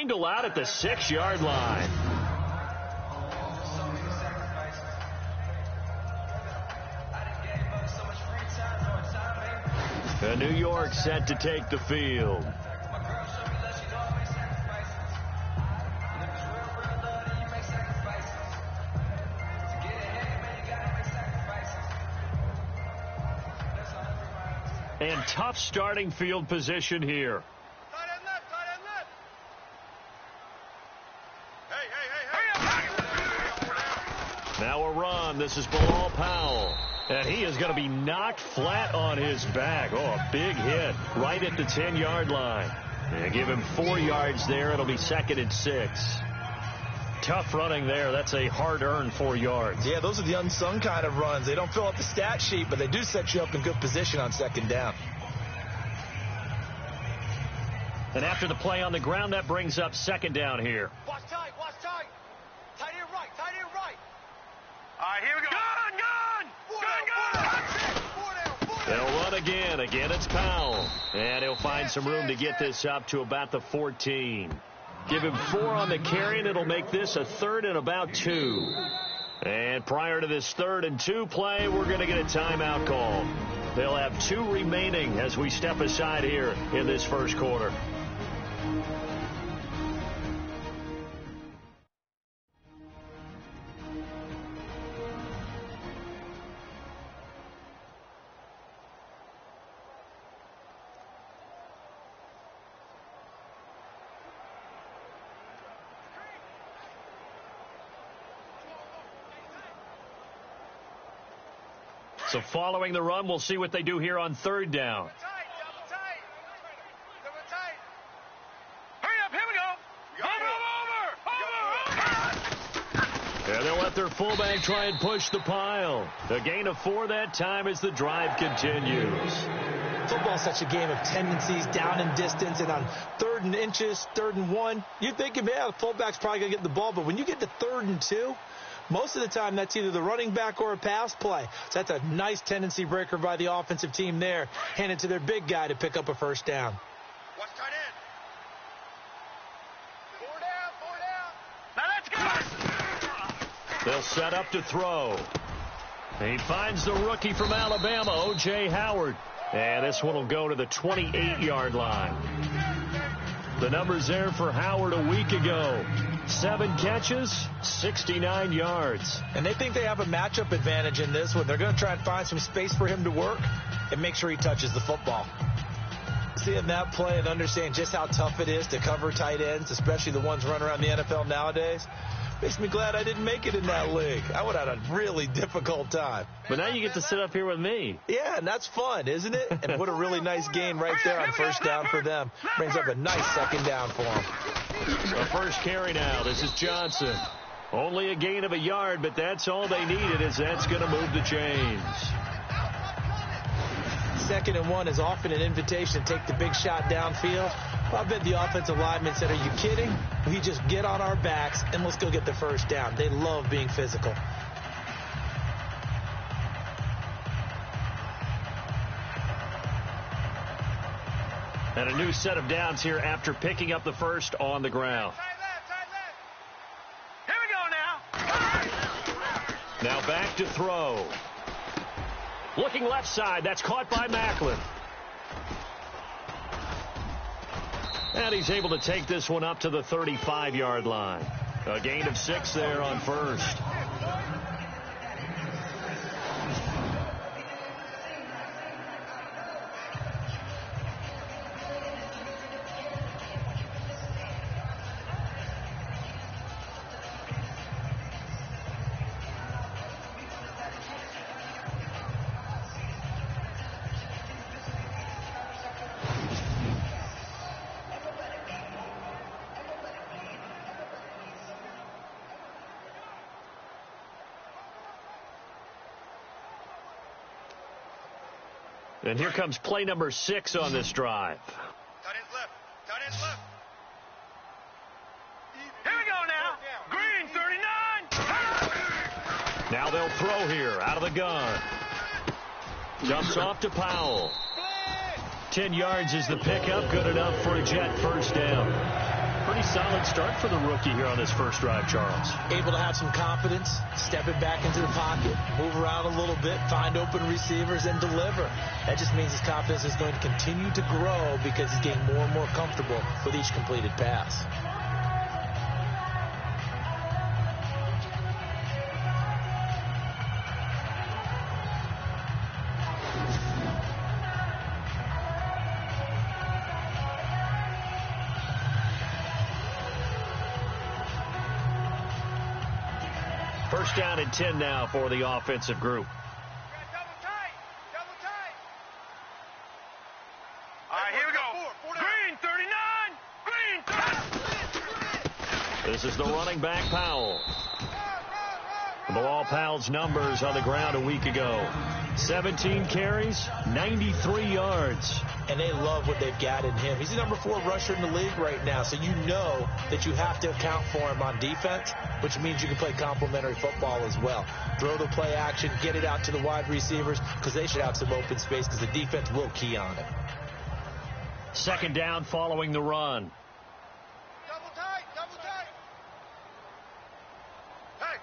single out at the 6-yard line. And New York set to take the field. And tough starting field position here. Now a run. This is Bilal Powell. And he is going to be knocked flat on his back. Oh, a big hit right at the 10-yard line. And give him 4 yards there. It'll be 2nd and 6. Tough running there. That's a hard-earned 4 yards. Yeah, those are the unsung kind of runs. They don't fill up the stat sheet, but they do set you up in good position on 2nd down. And after the play on the ground, that brings up 2nd down here. Watch tight, watch tight. Tight end right, tight end right. All right, here we go. Gun! They'll run again. Again, it's Powell. And he'll find some room to get this up to about the 14. Give him 4 on the carry, and it'll make this a 3rd and about 2. And prior to this 3rd and 2 play, we're going to get a timeout call. They'll have 2 remaining as we step aside here in this first quarter. So following the run, we'll see what they do here on 3rd down. Hurry up, here we go. And they'll let their fullback try and push the pile. A gain of 4 that time as the drive continues. Football's such a game of tendencies, down in distance, and on 3rd and inches, 3rd and 1, you're thinking, man, the fullback's probably going to get the ball. But when you get to 3rd and 2, most of the time, that's either the running back or a pass play. So that's a nice tendency breaker by the offensive team there. Hand it to their big guy to pick up a 1st down. Watch tight end. 4 down. Now let's go. They'll set up to throw. He finds the rookie from Alabama, O.J. Howard. And this one will go to the 28-yard line. The numbers there for Howard a week ago. 7 catches, 69 yards. And they think they have a matchup advantage in this one. They're going to try and find some space for him to work and make sure he touches the football. Seeing that play and understand just how tough it is to cover tight ends, especially the ones running around the NFL nowadays, makes me glad I didn't make it in that league. I would have had a really difficult time. But now you get to sit up here with me. Yeah, and that's fun, isn't it? And what a really nice gain right there on 1st down for them. Brings up a nice 2nd down for them. The first carry now. This is Johnson. Only a gain of a yard, but that's all they needed, as that's going to move the chains. 2nd and 1 is often an invitation to take the big shot downfield. Well, I bet the offensive lineman said, are you kidding? We just get on our backs and let's go get the 1st down. They love being physical. And a new set of downs here after picking up the 1st on the ground. Here we go now. Now back to throw. Looking left side. That's caught by Macklin. And he's able to take this one up to the 35-yard line. A gain of 6 there on 1st. And here comes play number 6 on this drive. Tight end's left. Tight end's left. Here we go now. Green, 39. Now they'll throw here out of the gun. Jumps off to Powell. 10 yards is the pickup. Good enough for a Jet 1st down. Pretty pretty solid start for the rookie here on this first drive, Charles. Able to have some confidence, stepping back into the pocket, move around a little bit, find open receivers, and deliver. That just means his confidence is going to continue to grow because he's getting more and more comfortable with each completed pass. First down and 10 now for the offensive group. Double tight. Double tight. All right, here we go. Green, 39. Green, 30. This is the running back, Powell. Bilal Powell's numbers on the ground a week ago. 17 carries, 93 yards. And they love what they've got in him. He's the number 4 rusher in the league right now, so you know that you have to account for him on defense, which means you can play complementary football as well. Throw the play action, get it out to the wide receivers, because they should have some open space because the defense will key on it. Second down following the run. Double tight. Double tight. Hey.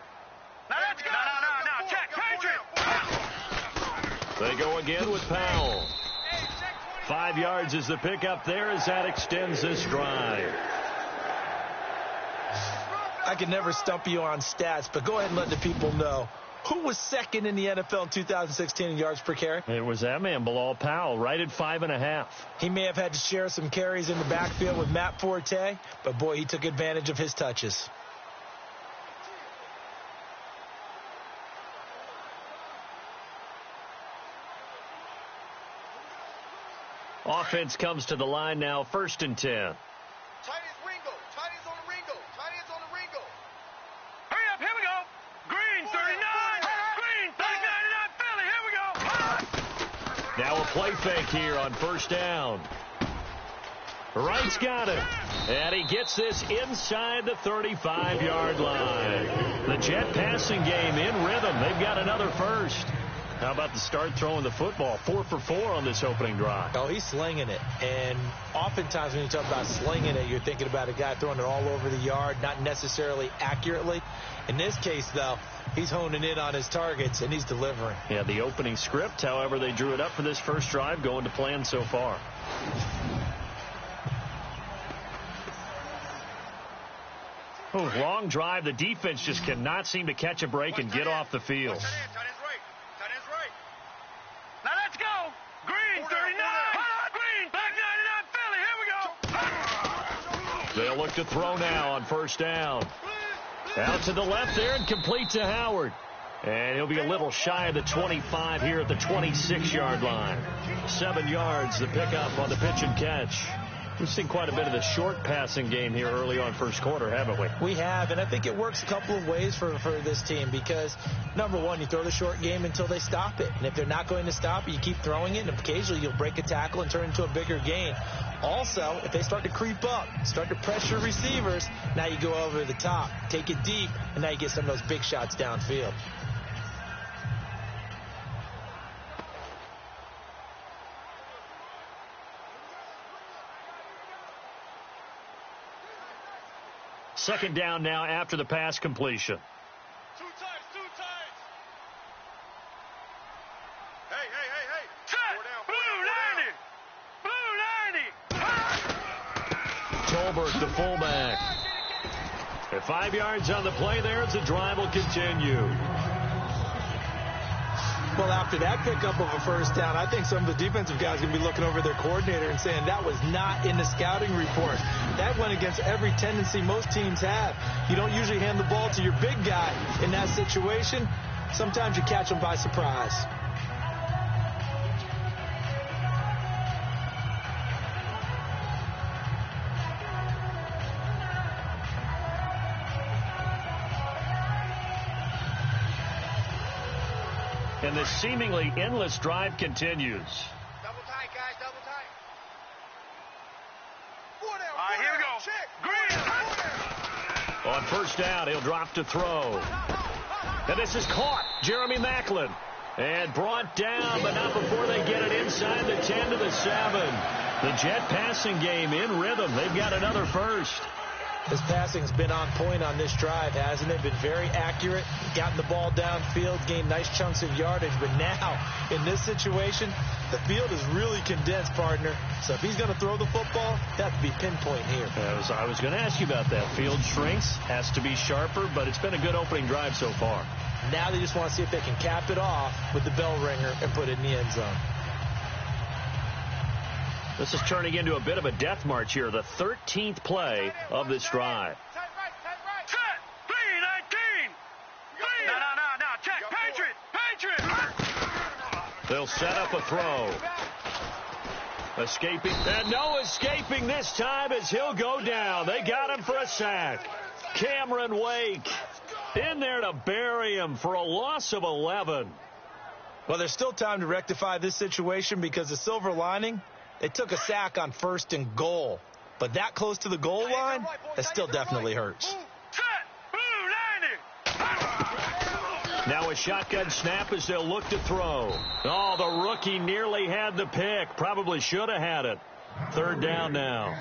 Now let's go. No. Check. Patriot. They go again with Powell. 5 yards is the pickup there as that extends this drive. I can never stump you on stats, but go ahead and let the people know. Who was second in the NFL in 2016 in yards per carry? It was that man, Bilal Powell, right at 5.5. He may have had to share some carries in the backfield with Matt Forte, but boy, he took advantage of his touches. Offense comes to the line now, 1st and 10. Tight ends Ringo. Tight ends on the Ringo. Tight ends on the Ringo. Hurry up, here we go. Green, 39. Green, 39, Philly, here we go. Now a play fake here on 1st down. Wright's got it. And he gets this inside the 35-yard line. The Jet passing game in rhythm. They've got another first. How about the start throwing the football? 4 for 4 on this opening drive. Oh, he's slinging it. And oftentimes when you talk about slinging it, you're thinking about a guy throwing it all over the yard, not necessarily accurately. In this case, though, he's honing in on his targets, and he's delivering. Yeah, the opening script, however, they drew it up for this first drive, going to plan so far. Oh, long drive. The defense just cannot seem to catch a break and get off the field. Tight ends right. Tight ends right. Now let's go. Green, 39. Green, back 99, Philly, here we go. They'll look to throw now on 1st down. Out to the left there and complete to Howard. And he'll be a little shy of the 25 here at the 26-yard line. 7 yards, the pickup on the pitch and catch. We've seen quite a bit of the short passing game here early on first quarter, haven't we? We have, and I think it works a couple of ways for this team because, number one, you throw the short game until they stop it. And if they're not going to stop it, you keep throwing it, and occasionally you'll break a tackle and turn it into a bigger gain. Also, if they start to creep up, start to pressure receivers, now you go over the top, take it deep, and now you get some of those big shots downfield. Second down now after the pass completion. Two times. Hey. Set. Blue 90. Tolbert, the fullback. At 5 yards on the play there as the drive will continue. Well, after that pickup of a first down, I think some of the defensive guys are going to be looking over their coordinator and saying that was not in the scouting report. That went against every tendency most teams have. You don't usually hand the ball to your big guy in that situation. Sometimes you catch them by surprise. And the seemingly endless drive continues. Double tight, guys. Double tight. Four down. All right, here we go. Check. Green. On 1st down, he'll drop to throw. And this is caught. Jeremy Maclin. And brought down, but not before they get it inside the 10 to the 7. The Jet passing game in rhythm. They've got another first. His passing's been on point on this drive, hasn't it? Been very accurate, gotten the ball downfield, gained nice chunks of yardage. But now, in this situation, the field is really condensed, partner. So if he's going to throw the football, that would be pinpoint here. I was going to ask you about that. Field shrinks, has to be sharper, but it's been a good opening drive so far. Now they just want to see if they can cap it off with the bell ringer and put it in the end zone. This is turning into a bit of a death march here, the 13th play of this drive. Set. 3-19. No. Check. Patriot. They'll set up a throw. Escaping. And no escaping this time as he'll go down. They got him for a sack. Cameron Wake in there to bury him for a loss of 11. Well, there's still time to rectify this situation because the silver lining, they took a sack on 1st and goal. But that close to the goal line, that still definitely hurts. Set. Blue 90. Now a shotgun snap as they'll look to throw. Oh, the rookie nearly had the pick. Probably should have had it. 3rd down now.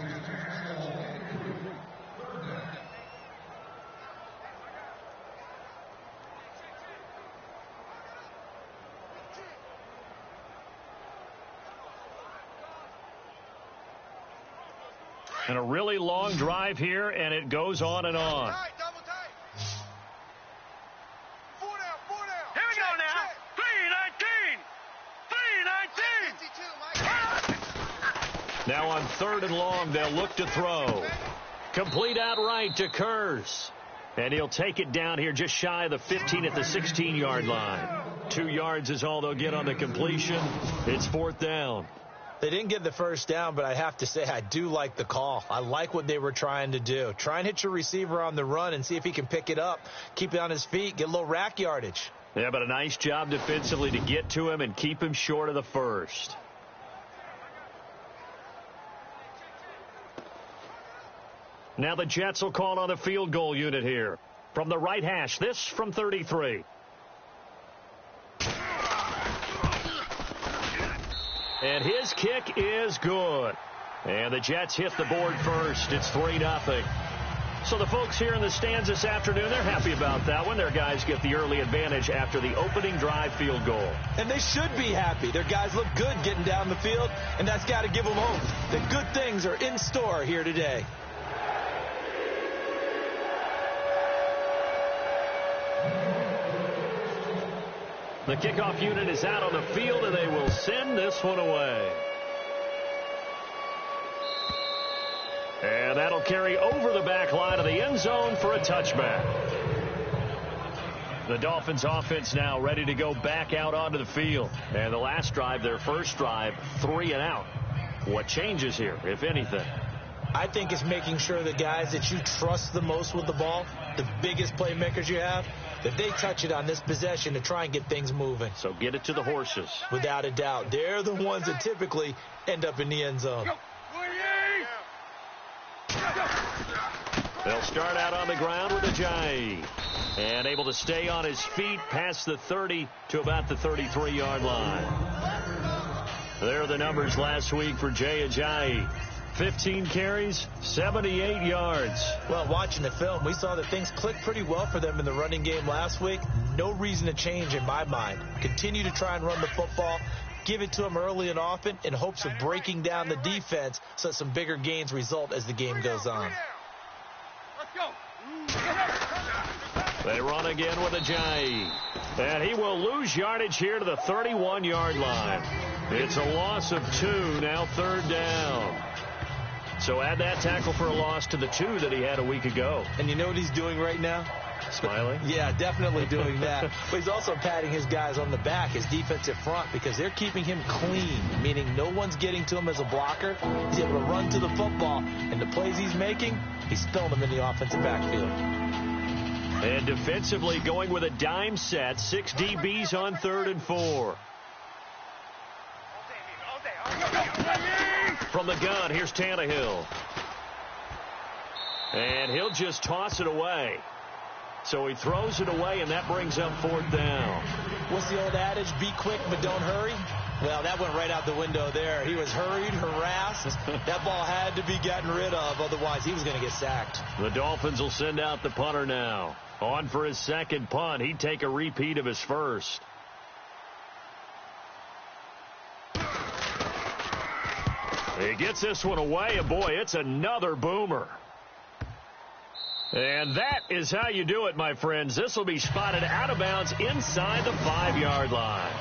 And a really long drive here, and it goes on and on. Double tight. 4 down. Here we go now. 3-19. Now on 3rd and long, they'll look to throw. Complete outright to Kurz. And he'll take it down here just shy of the 15 at the 16-yard line. 2 yards is all they'll get on the completion. It's 4th down. They didn't get the first down, but I have to say I do like the call. I like what they were trying to do. Try and hit your receiver on the run and see if he can pick it up, keep it on his feet, get a little rack yardage. Yeah, but a nice job defensively to get to him and keep him short of the first. Now the Jets will call on the field goal unit here. From the right hash, this from 33. And his kick is good. And the Jets hit the board first. It's 3-0. So the folks here in the stands this afternoon, they're happy about that one. Their guys get the early advantage after the opening drive field goal. And they should be happy. Their guys look good getting down the field, and that's got to give them hope that good things are in store here today. The kickoff unit is out on the field, and they will send this one away. And that'll carry over the back line of the end zone for a touchback. The Dolphins offense now ready to go back out onto the field. And the last drive, their first drive, 3 and out. What changes here, if anything? I think it's making sure the guys that you trust the most with the ball, the biggest playmakers you have, that they touch it on this possession to try and get things moving. So get it to the horses. Without a doubt. They're the ones that typically end up in the end zone. They'll start out on the ground with Ajayi. And able to stay on his feet past the 30 to about the 33-yard line. There are the numbers last week for Jay Ajayi. 15 carries, 78 yards. Well, watching the film, we saw that things clicked pretty well for them in the running game last week. No reason to change in my mind. Continue to try and run the football. Give it to them early and often in hopes of breaking down the defense so some bigger gains result as the game goes on. Let's go. They run again with Ajayi. And he will lose yardage here to the 31-yard line. It's a loss of 2, now 3rd down. So add that tackle for a loss to the 2 that he had a week ago. And you know what he's doing right now? Smiling? Yeah, definitely doing that. But he's also patting his guys on the back, his defensive front, because they're keeping him clean, meaning no one's getting to him as a blocker. He's able to run to the football, and the plays he's making, he's spilling them in the offensive backfield. And defensively going with a dime set, 6 DBs on 3rd and 4. From the gun, here's Tannehill. And he'll just toss it away. So he throws it away, and that brings up 4th down. What's the old adage? Be quick, but don't hurry. Well, that went right out the window there. He was hurried, harassed. That ball had to be gotten rid of, otherwise he was going to get sacked. The Dolphins will send out the punter now. On for his second punt. He'd take a repeat of his first. He gets this one away, and boy, it's another boomer. And that is how you do it, my friends. This will be spotted out of bounds inside the 5-yard line.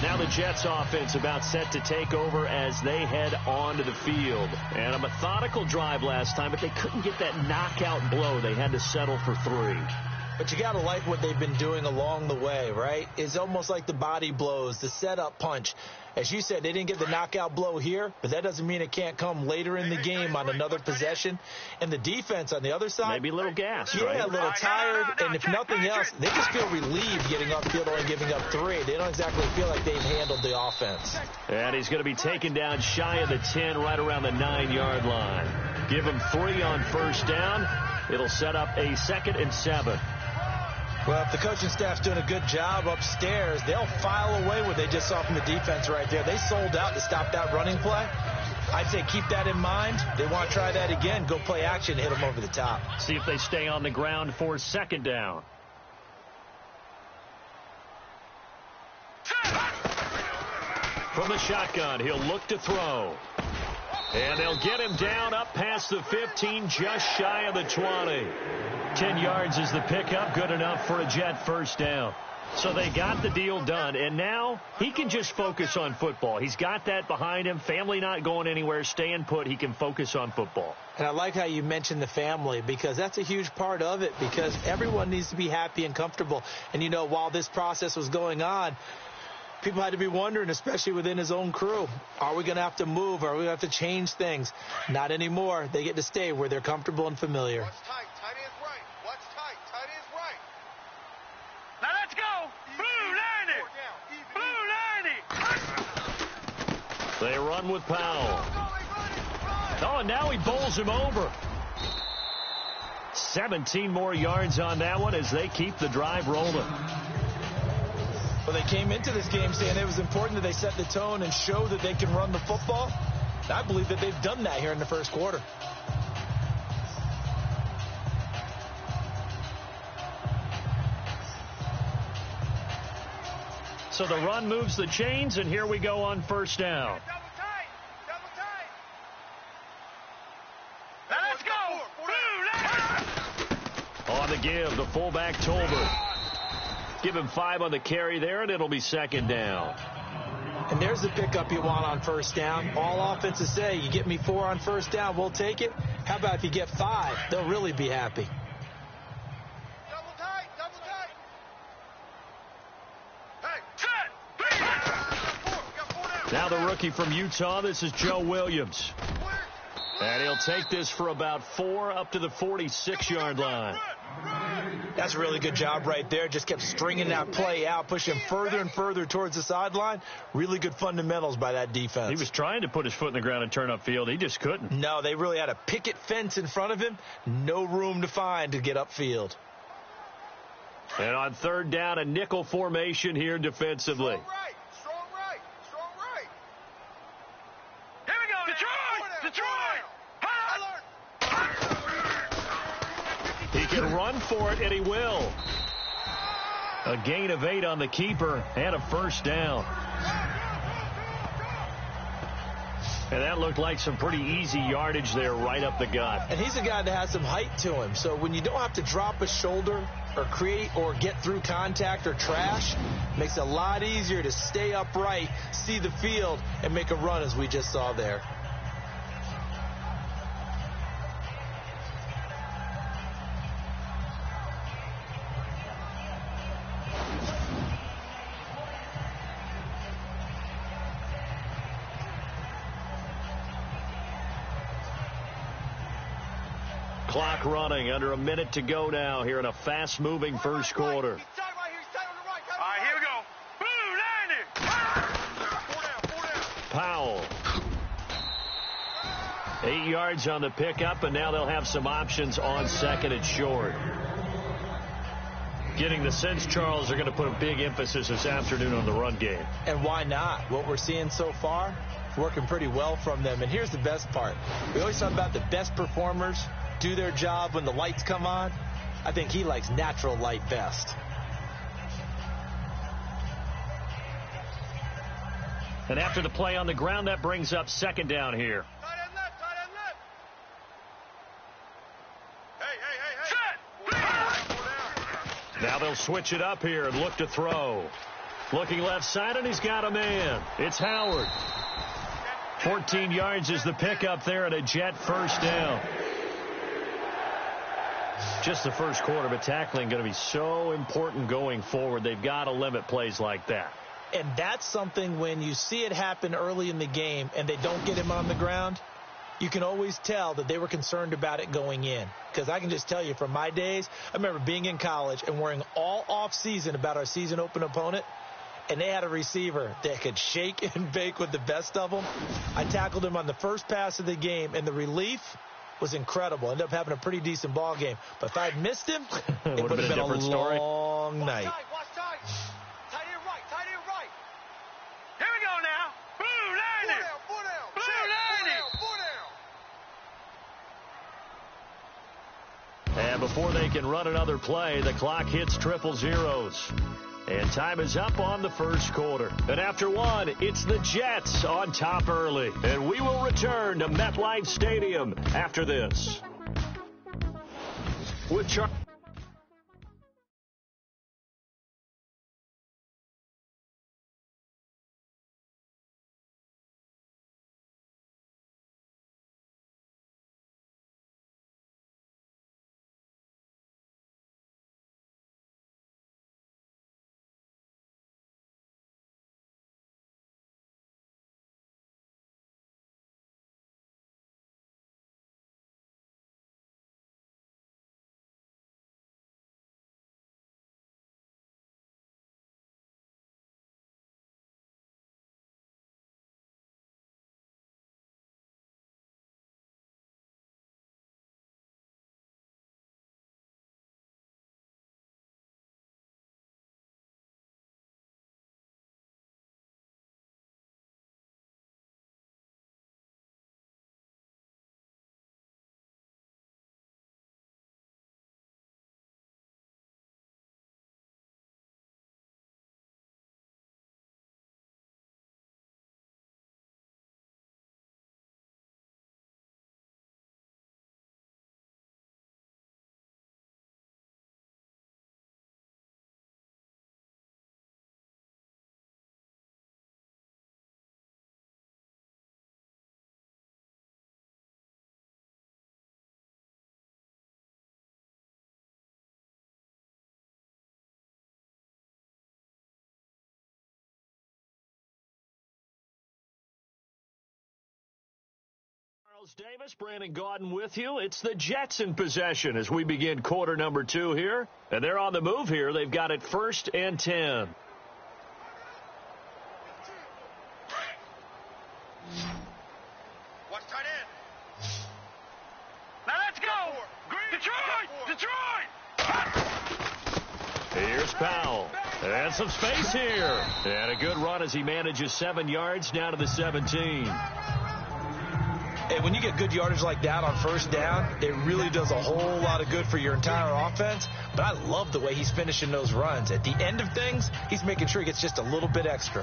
Now the Jets offense about set to take over as they head onto the field. And a methodical drive last time, but they couldn't get that knockout blow. They had to settle for 3. But you got to like what they've been doing along the way, right? It's almost like the body blows, the setup punch. As you said, they didn't get the knockout blow here, but that doesn't mean it can't come later in the game on another possession. And the defense on the other side, maybe a little gassed, yeah, right? A little tired. And if nothing else, they just feel relieved getting upfield only giving up 3. They don't exactly feel like they've handled the offense. And he's going to be taken down shy of the 10, right around the 9-yard line. Give him 3 on first down. It'll set up a 2nd and 7. Well, if the coaching staff's doing a good job upstairs, they'll file away what they just saw from the defense right there. They sold out to stop that running play. I'd say keep that in mind. They want to try that again. Go play action, hit them over the top. See if they stay on the ground for 2nd down. From the shotgun, he'll look to throw. And they'll get him down up past the 15, just shy of the 20. 10 yards is the pickup, good enough for a Jet first down. So they got the deal done, and now he can just focus on football. He's got that behind him, family not going anywhere, staying put. He can focus on football. And I like how you mentioned the family, because that's a huge part of it, because everyone needs to be happy and comfortable. And, you know, while this process was going on, people had to be wondering, especially within his own crew, are we going to have to move? Are we going to have to change things? Not anymore. They get to stay where they're comfortable and familiar. Watch tight. Tight end's right. Watch tight. Tight end's right. Now let's go. Blue 90. Blue 90. They run with Powell. Oh, and now he bowls him over. 17 more yards on that one as they keep the drive rolling. Well, they came into this game saying it was important that they set the tone and show that they can run the football. And I believe that they've done that here in the first quarter. So the run moves the chains, and here we go on first down. Double tight. Double tight. Now let's go. Blue 90. On the give, the fullback Tolbert. Give him 5 on the carry there, and it'll be 2nd down. And there's the pickup you want on first down. All offenses say, you get me 4 on first down, we'll take it. How about if you get 5? They'll really be happy. Double tight. Double tight. Hey. Set. Now the rookie from Utah, this is Joe Williams. And he'll take this for about 4 up to the 46-yard line. That's a really good job right there. Just kept stringing that play out, pushing further and further towards the sideline. Really good fundamentals by that defense. He was trying to put his foot in the ground and turn upfield. He just couldn't. No, they really had a picket fence in front of him. No room to find to get upfield. And on 3rd down, a nickel formation here defensively. Strong right. Strong right. Strong right. Here we go. Detroit. Detroit. He can run for it, and he will. A gain of 8 on the keeper and a first down. And that looked like some pretty easy yardage there right up the gut. And he's a guy that has some height to him. So when you don't have to drop a shoulder or create or get through contact or trash, makes it a lot easier to stay upright, see the field, and make a run as we just saw there. Clock running, under a minute to go now here in a fast-moving first quarter. He's tight right here. He's tight on the right. All right, here we go. Blue 90. 4 down. 4 down. Powell. 8 yards on the pickup, and now they'll have some options on second and short. Getting the sense, Charles, they're going to put a big emphasis this afternoon on the run game. And why not? What we're seeing so far, working pretty well from them. And here's the best part. We always talk about the best performers do their job when the lights come on. I think he likes natural light best. And after the play on the ground, that brings up second down here. Tight end left, tight end left. Hey, hey, hey, hey. Now they'll switch it up here and look to throw. Looking left side, and he's got a man. It's Howard. 14 yards is the pickup there, and a Jet first down. Just the first quarter, but tackling going to be so important going forward. They've got to limit plays like that. And that's something when you see it happen early in the game and they don't get him on the ground, you can always tell that they were concerned about it going in. Because I can just tell you from my days, I remember being in college and worrying all off season about our season open opponent, and they had a receiver that could shake and bake with the best of them. I tackled him on the first pass of the game, and the relief was incredible. Ended up having a pretty decent ball game. But if I'd missed him, it would have been a long night. Watch tight. Tight end right, tight end right. Here we go now. Blue landing. Four down. Blue Check. landing. Four down. And before they can run another play, the clock hits triple zeros. And time is up on the first quarter. And after one, it's the Jets on top early. And we will return to MetLife Stadium after this. With Charles. Charles Davis, Brandon Gaudin with you. It's the Jets in possession as we begin quarter number 2 here. And they're on the move here. They've got it 1st and 10. Watch tight end. Now let's go. Green. Detroit. Here's Powell. And some space here. And a good run as he manages 7 yards down to the 17. And when you get good yardage like that on first down, it really does a whole lot of good for your entire offense. But I love the way he's finishing those runs. At the end of things, he's making sure he gets just a little bit extra.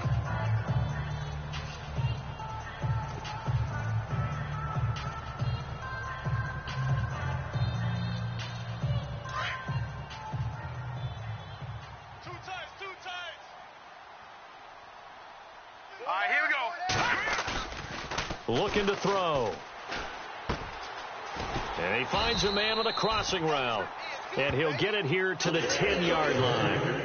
Two times. All right, here we go. Looking to throw. And he finds a man on a crossing route. And he'll get it here to the 10-yard line.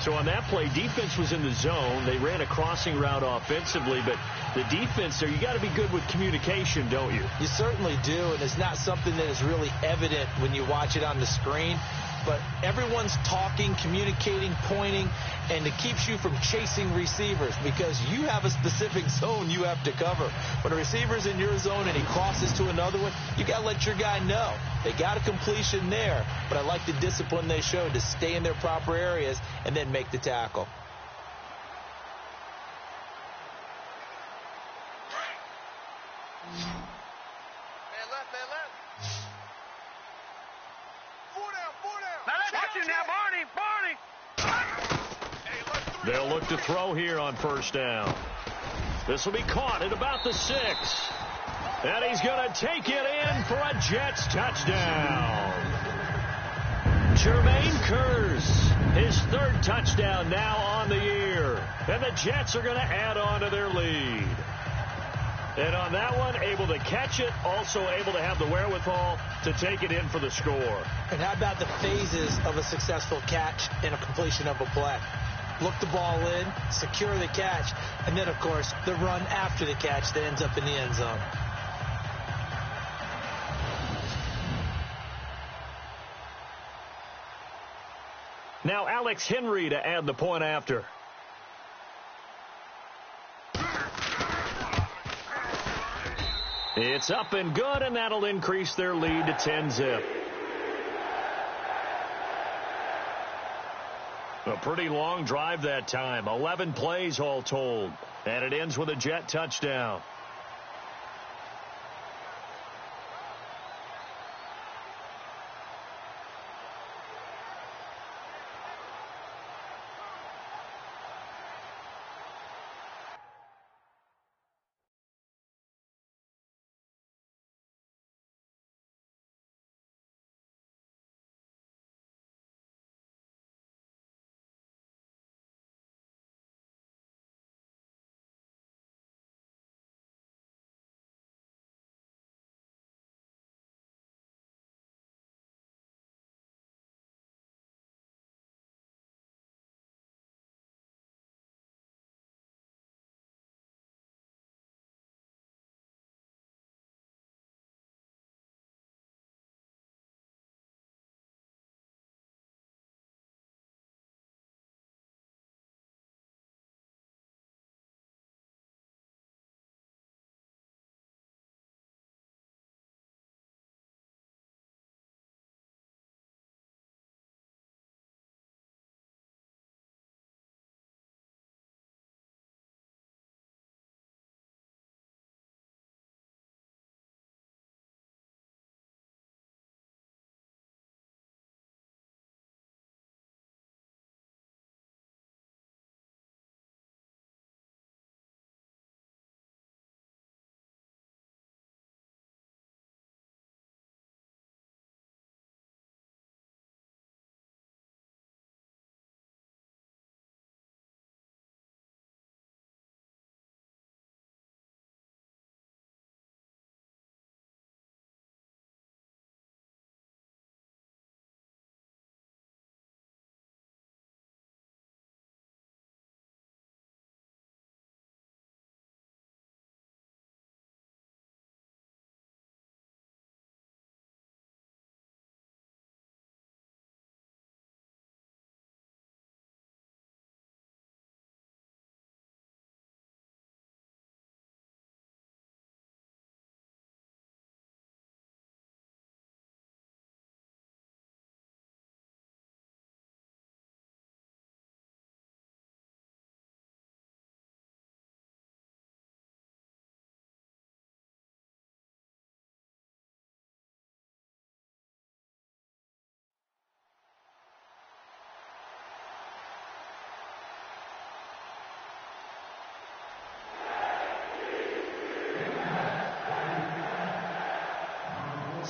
So on that play, defense was in the zone. They ran a crossing route offensively, but the defense there, you got to be good with communication, don't you? You certainly do, and it's not something that is really evident when you watch it on the screen. but everyone's talking, communicating, pointing, and it keeps you from chasing receivers because you have a specific zone you have to cover. When a receiver's in your zone and he crosses to another one, you got to let your guy know. They got a completion there, but I like the discipline they showed to stay in their proper areas and then make the tackle. Man left. Four down. Now that's you now, Barney. Hey, They'll look to throw here on first down. This will be caught at about the 6. And he's going to take it in for a Jets touchdown. Jermaine Kearse, his 3rd touchdown now on the year. And the Jets are going to add on to their lead. And on that one, able to catch it, also able to have the wherewithal to take it in for the score. And how about the phases of a successful catch and a completion of a play? Look the ball in, secure the catch, and then, of course, the run after the catch that ends up in the end zone. Now Alex Henry to add the point after. It's up and good, and that'll increase their lead to 10-zip. A pretty long drive that time, 11 plays all told, and it ends with a Jet touchdown.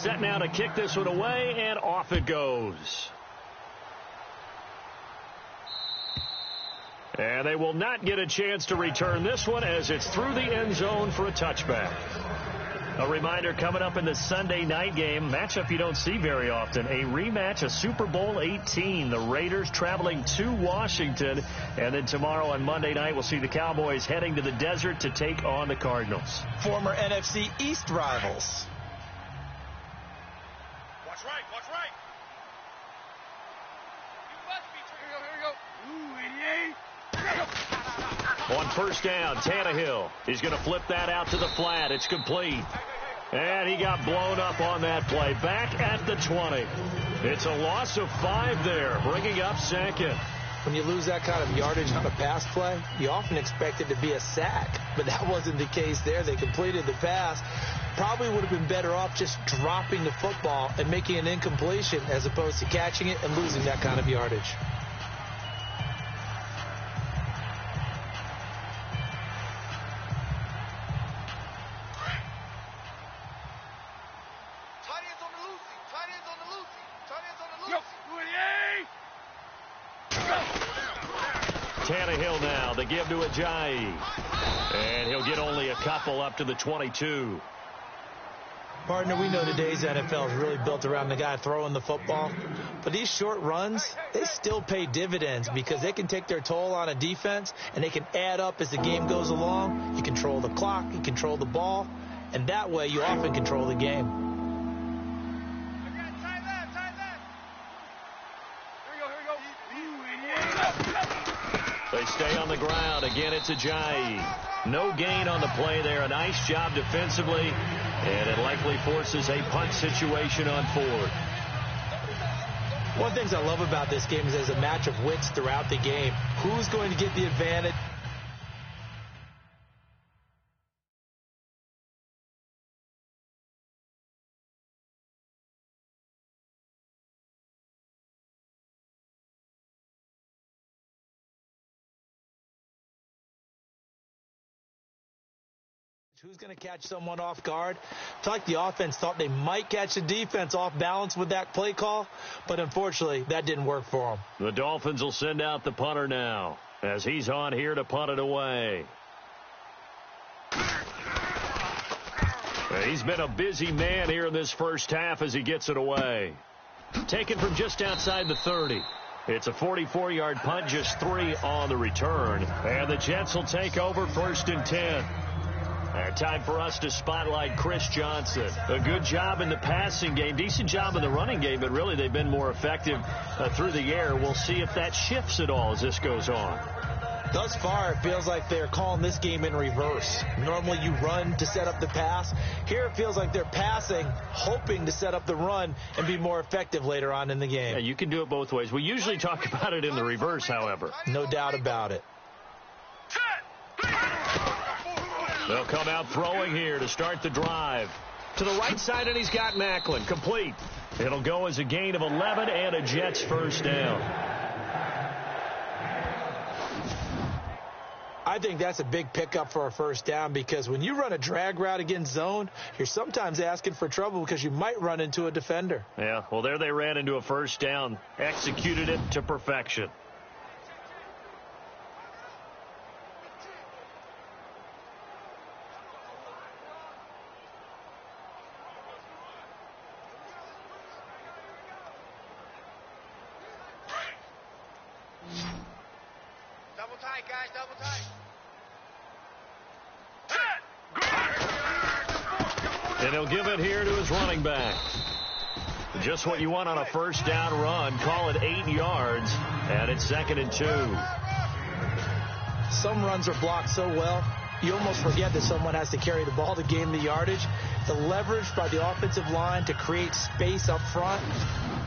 Set now to kick this one away, and off it goes. And they will not get a chance to return this one as it's through the end zone for a touchback. A reminder coming up in the Sunday night game, matchup you don't see very often, a rematch of Super Bowl 18. The Raiders traveling to Washington. And then tomorrow on Monday night, we'll see the Cowboys heading to the desert to take on the Cardinals. Former NFC East rivals. Watch right. On first down, Tannehill. He's going to flip that out to the flat. It's complete. And he got blown up on that play. Back at the 20. It's a loss of 5 there, bringing up second. When you lose that kind of yardage on a pass play, you often expect it to be a sack. But that wasn't the case there. They completed the pass. Probably would have been better off just dropping the football and making an incompletion as opposed to catching it and losing that kind of yardage. Tannehill now, the give to Ajayi. And he'll get only a couple up to the 22. Partner, we know today's NFL is really built around the guy throwing the football. But these short runs, they still pay dividends because they can take their toll on a defense and they can add up as the game goes along. You control the clock, you control the ball, and that way you often control the game. They stay on the ground. Again, it's Ajayi. No gain on the play there. A nice job defensively, and it likely forces a punt situation on 4th. One of the things I love about this game is there's a match of wits throughout the game. Who's going to get the advantage? Who's going to catch someone off guard? I feel like the offense thought they might catch the defense off balance with that play call, but unfortunately, that didn't work for them. The Dolphins will send out the punter now as he's on here to punt it away. He's been a busy man here in this first half as he gets it away. Taken from just outside the 30. It's a 44-yard punt, just 3 on the return. And the Jets will take over 1st and 10. And time for us to spotlight Chris Johnson. A good job in the passing game, decent job in the running game, but really they've been more effective through the air. We'll see if that shifts at all as this goes on. Thus far, it feels like they're calling this game in reverse. Normally you run to set up the pass. Here it feels like they're passing, hoping to set up the run and be more effective later on in the game. Yeah, you can do it both ways. We usually talk about it in the reverse, however. No doubt about it. They'll come out throwing here to start the drive. To the right side, and he's got Macklin. Complete. It'll go as a gain of 11 and a Jets first down. I think that's a big pickup for a first down because when you run a drag route against zone, you're sometimes asking for trouble because you might run into a defender. Yeah, well, there they ran into a first down. Executed it to perfection. Double tight, guys, double tight. And he'll give it here to his running back. Just what you want on a first down run. Call it 8 yards, and it's 2nd and 2. Some runs are blocked so well, you almost forget that someone has to carry the ball to gain the yardage. The leverage by the offensive line to create space up front,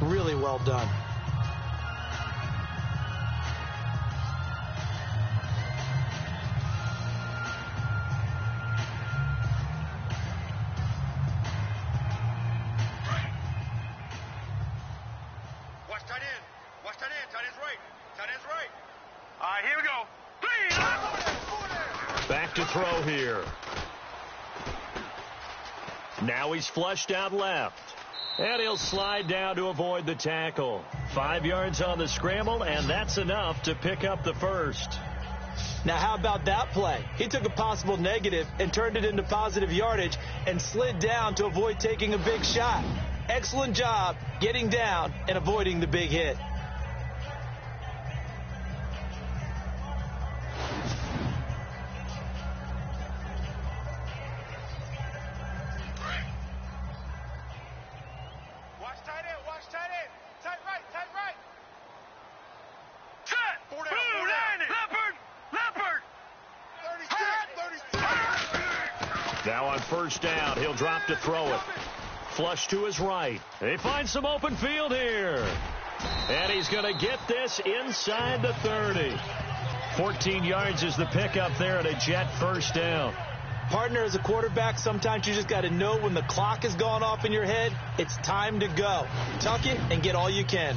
really well done. Back to throw here. Now he's flushed out left. And he'll slide down to avoid the tackle. 5 yards on the scramble, and that's enough to pick up the first. Now, how about that play? He took a possible negative and turned it into positive yardage and slid down to avoid taking a big shot. Excellent job getting down and avoiding the big hit. Now on first down, he'll drop to throw it. Flush to his right. They find some open field here. And he's going to get this inside the 30. 14 yards is the pickup there at a Jet first down. Partner, as a quarterback, sometimes you just got to know when the clock has gone off in your head, it's time to go. Tuck it and get all you can.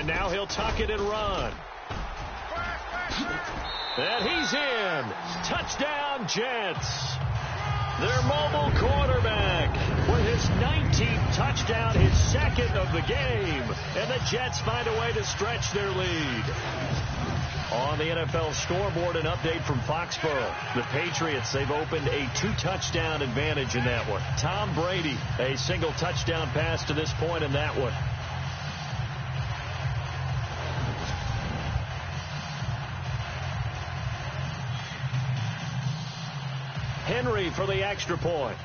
Now he'll tuck it and run. And he's in. Touchdown, Jets. Their mobile quarterback with his 19th touchdown, his second of the game. And the Jets find a way to stretch their lead. On the NFL scoreboard, an update from Foxborough. The Patriots, they've opened a 2-touchdown advantage in that one. Tom Brady, a single touchdown pass to this point in that one. Henry for the extra point.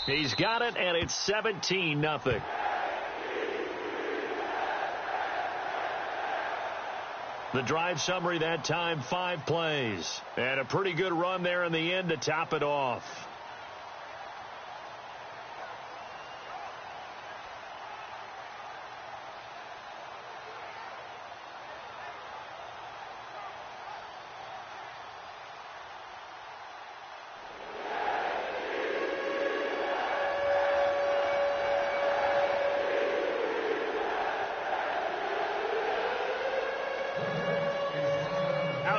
He's got it, and it's 17-0. The drive summary that time, 5 plays. And a pretty good run there in the end to top it off.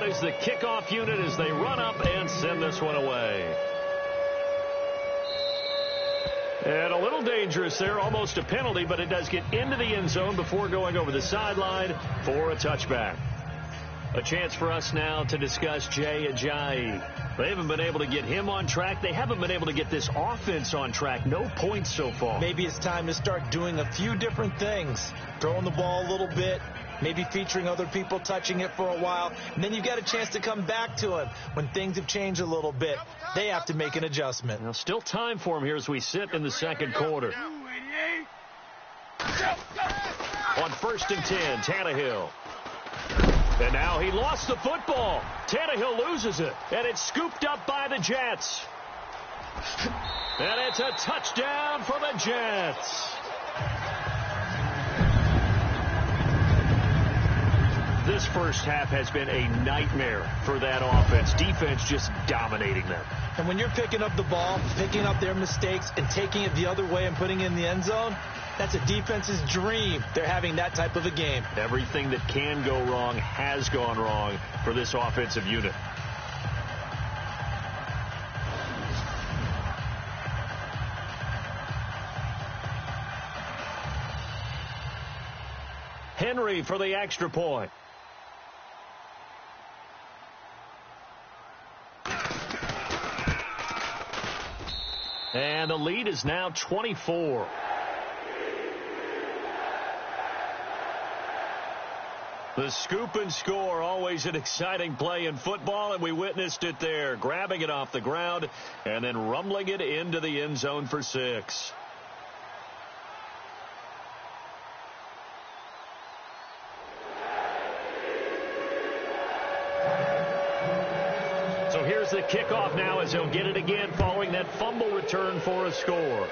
Is the kickoff unit as they run up and send this one away. And a little dangerous there, almost a penalty, but it does get into the end zone before going over the sideline for a touchback. A chance for us now to discuss Jay Ajayi. They haven't been able to get him on track. They haven't been able to get this offense on track. No points so far. Maybe it's time to start doing a few different things. Throwing the ball a little bit. Maybe featuring other people touching it for a while. And then you've got a chance to come back to him when things have changed a little bit. They have to make an adjustment. Now, still time for him here as we sit in the second quarter. On 1st and 10, Tannehill. And now he lost the football. Tannehill loses it. And it's scooped up by the Jets. And it's a touchdown for the Jets. This first half has been a nightmare for that offense. Defense just dominating them. And when you're picking up the ball, picking up their mistakes, and taking it the other way and putting it in the end zone, that's a defense's dream. They're having that type of a game. Everything that can go wrong has gone wrong for this offensive unit. Henry for the extra point. And the lead is now 24. The scoop and score, always an exciting play in football, and we witnessed it there, grabbing it off the ground and then rumbling it into the end zone for 6. So here's the kickoff now as he'll get it again following that fumble return for a score.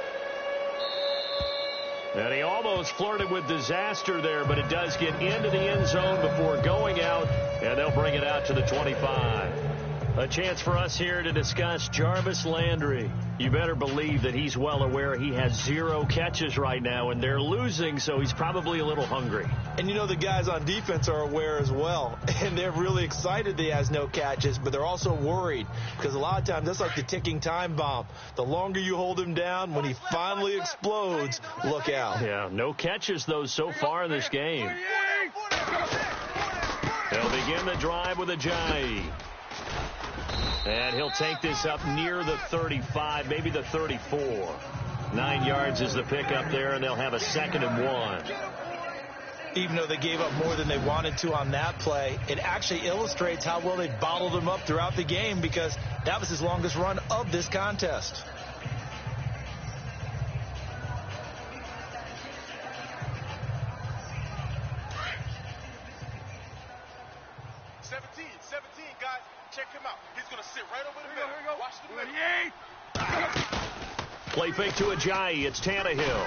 And he almost flirted with disaster there, but it does get into the end zone before going out, and they'll bring it out to the 25. A chance for us here to discuss Jarvis Landry. You better believe that he's well aware he has 0 catches right now, and they're losing, so he's probably a little hungry. And you know the guys on defense are aware as well, and they're really excited that he has no catches, but they're also worried because a lot of times that's like the ticking time bomb. The longer you hold him down, when he finally explodes, look out. Yeah, no catches, though, so far in this game. They'll They'll begin the drive with Ajayi. And he'll take this up near the 35, maybe the 34. 9 yards is the pickup there, and they'll have a 2nd and 1. Even though they gave up more than they wanted to on that play, it actually illustrates how well they bottled him up throughout the game, because that was his longest run of this contest. Guys, check him out. He's going to sit right over the middle. Watch the middle. Play fake to Ajayi. It's Tannehill.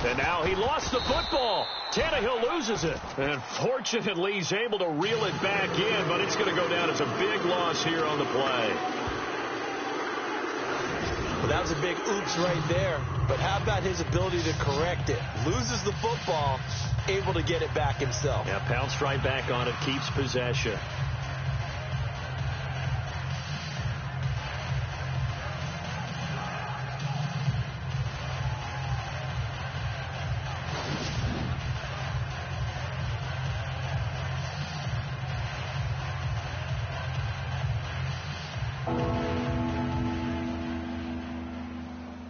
And now he lost the football. Tannehill loses it. And fortunately, he's able to reel it back in, but it's going to go down as a big loss here on the play. Well, that was a big oops right there. But how about his ability to correct it? Loses the football, able to get it back himself. Yeah, pounced right back on it, keeps possession.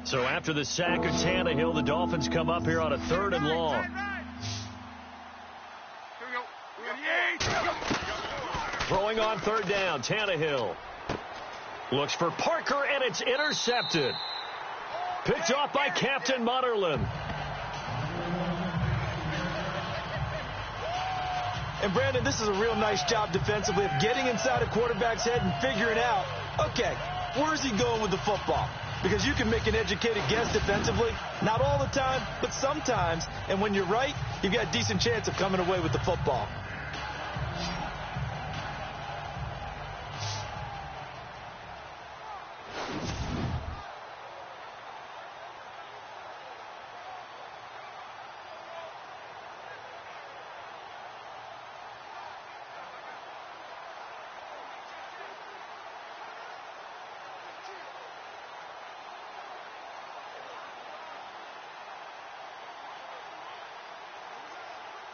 So after the sack of Tannehill, the Dolphins come up here on a 3rd and long. Throwing on 3rd down, Tannehill looks for Parker, and it's intercepted. Picked off by Captain Mutterland. And Brandon, this is a real nice job defensively of getting inside a quarterback's head and figuring out, okay, where's he going with the football? Because you can make an educated guess defensively. Not all the time, but sometimes. And when you're right, you've got a decent chance of coming away with the football.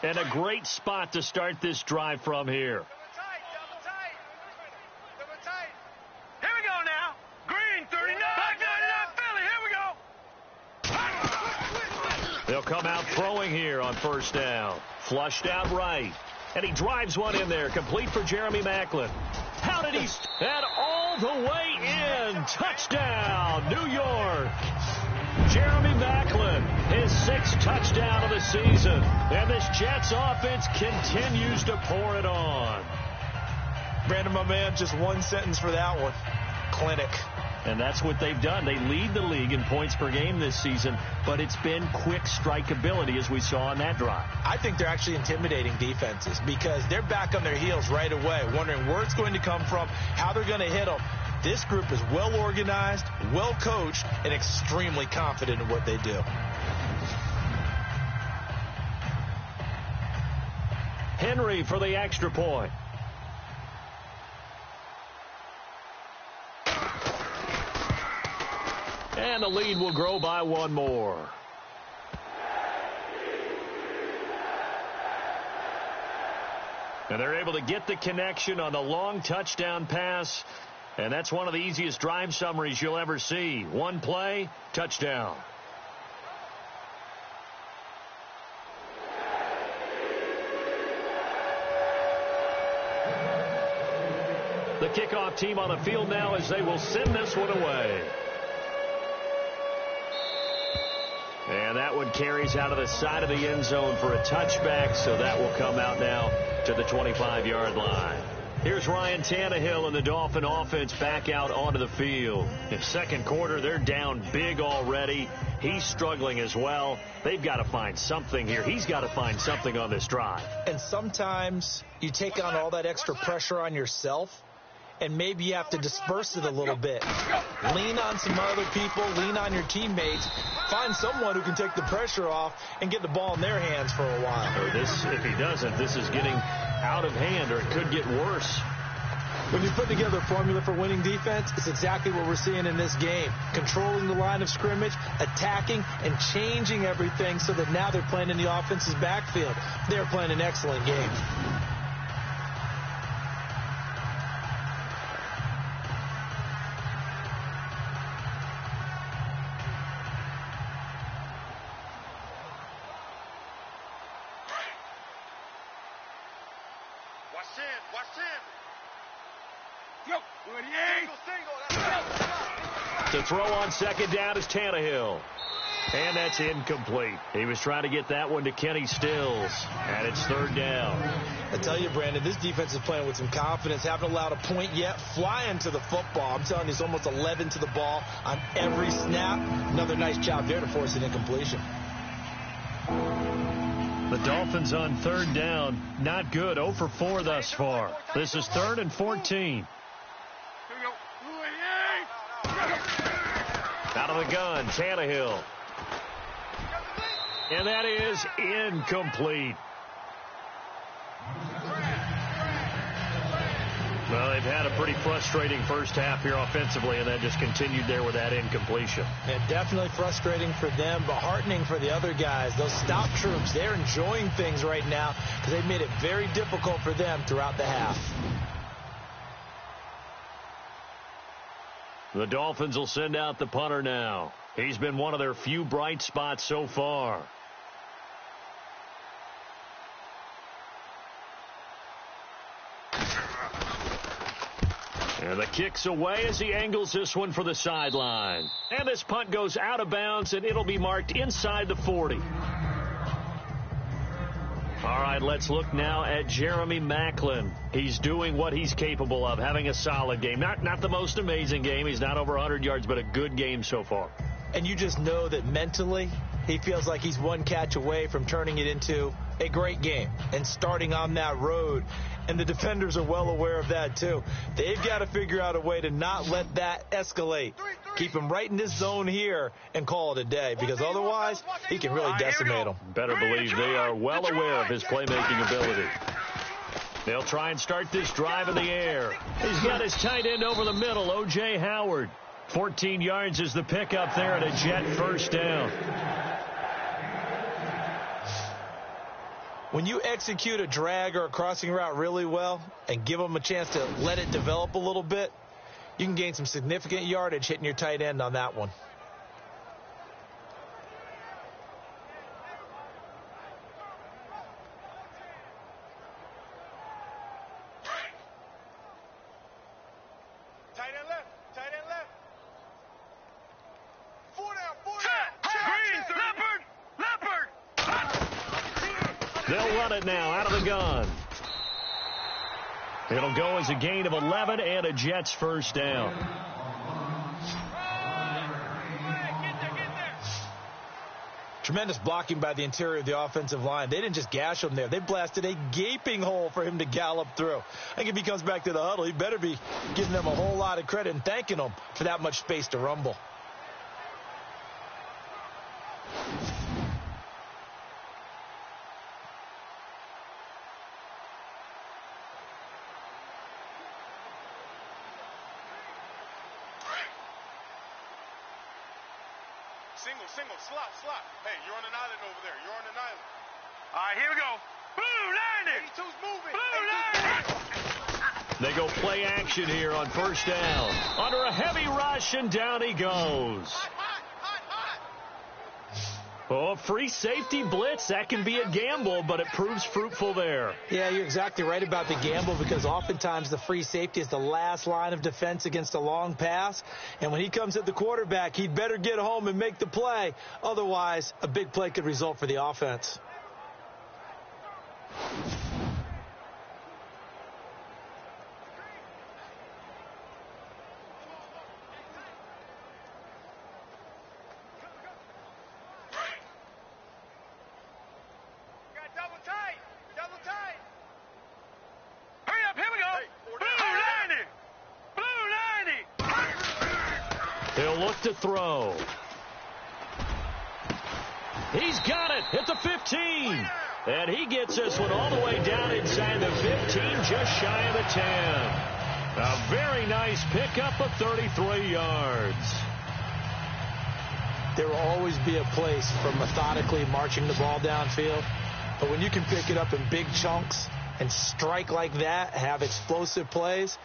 And a great spot to start this drive from here. Here we go now. Green, 39. Back 39, Philly. Here we go. They'll come out throwing here on 1st down. Flushed out right. And he drives one in there, complete for Jeremy Maclin. How did he... And all the way in. Touchdown, New York. Jeremy Maclin, his 6th touchdown of the season. And this Jets offense continues to pour it on. Brandon, my man, just one sentence for that one. Clinic. And that's what they've done. They lead the league in points per game this season, but it's been quick strikeability as we saw on that drive. I think they're actually intimidating defenses because they're back on their heels right away, wondering where it's going to come from, how they're going to hit them. This group is well organized, well coached, and extremely confident in what they do. Henry for the extra point. And the lead will grow by one more. And they're able to get the connection on the long touchdown pass. And that's one of the easiest drive summaries you'll ever see. One play, touchdown. The kickoff team on the field now as they will send this one away. And that one carries out of the side of the end zone for a touchback, so that will come out now to the 25-yard line. Here's Ryan Tannehill and the Dolphin offense back out onto the field. In 2nd quarter, they're down big already. He's struggling as well. They've got to find something here. He's got to find something on this drive. And sometimes you take on all that extra pressure on yourself, and maybe you have to disperse it a little bit. Lean on some other people, lean on your teammates, find someone who can take the pressure off and get the ball in their hands for a while. Or this, if he doesn't, this is getting out of hand, or it could get worse. When you put together a formula for winning defense, it's exactly what we're seeing in this game. Controlling the line of scrimmage, attacking, and changing everything so that now they're playing in the offense's backfield. They're playing an excellent game. Watch 10. Watch 10. Yo, to throw on second down is Tannehill. And that's incomplete. He was trying to get that one to Kenny Stills. And it's third down. I tell you, Brandon, this defense is playing with some confidence. Haven't allowed a point yet. Flying to the football. I'm telling you, it's almost 11 to the ball on every snap. Another nice job there to force an incompletion. The Dolphins on third down. Not good. 0 for 4 thus far. This is 3rd and 14. Out of the gun, Tannehill. And that is incomplete. Well, they've had a pretty frustrating first half here offensively, and that just continued there with that incompletion. Yeah, definitely frustrating for them, but heartening for the other guys. Those stop troops, they're enjoying things right now because they've made it very difficult for them throughout the half. The Dolphins will send out the punter now. He's been one of their few bright spots so far. And the kick's away as he angles this one for the sideline. And this punt goes out of bounds, and it'll be marked inside the 40. All right, let's look now at Jeremy Maclin. He's doing what he's capable of, having a solid game. Not the most amazing game. He's not over 100 yards, but a good game so far. And you just know that mentally he feels like he's one catch away from turning it into a great game and starting on that road. And the defenders are well aware of that, too. They've got to figure out a way to not let that escalate. Keep him right in this zone here and call it a day, because otherwise he can really decimate them. Better believe they are well aware of his playmaking ability. They'll try and start this drive in the air. He's got his tight end over the middle, O.J. Howard. 14 yards is the pickup there and a Jet first down. When you execute a drag or a crossing route really well and give them a chance to let it develop a little bit, you can gain some significant yardage hitting your tight end on that one. Tight end left. Tight end left. 4 down. 4 down. Leopard. They'll run it now out of the gun. It'll go as a gain of 11 and a Jets first down. Tremendous blocking by the interior of the offensive line. They didn't just gash him there. They blasted a gaping hole for him to gallop through. I think if he comes back to the huddle, he better be giving them a whole lot of credit and thanking them for that much space to rumble. Single, slot. Hey, you're on an island over there. You're on an island. All right, here we go. Blue landing. 82's moving. They go play action here on first down. Under a heavy rush, and down he goes. Hot. Oh, free safety blitz. That can be a gamble, but it proves fruitful there. Yeah, you're exactly right about the gamble, because oftentimes the free safety is the last line of defense against a long pass. And when he comes at the quarterback, he'd better get home and make the play. Otherwise, a big play could result for the offense. Double tight. Hurry up, here we go. Blue 90. He'll look to throw. He's got it at the 15. And he gets this one all the way down inside the 15, just shy of the 10. A very nice pickup of 33 yards. There will always be a place for methodically marching the ball downfield. But when you can pick it up in big chunks and strike like that, have explosive plays,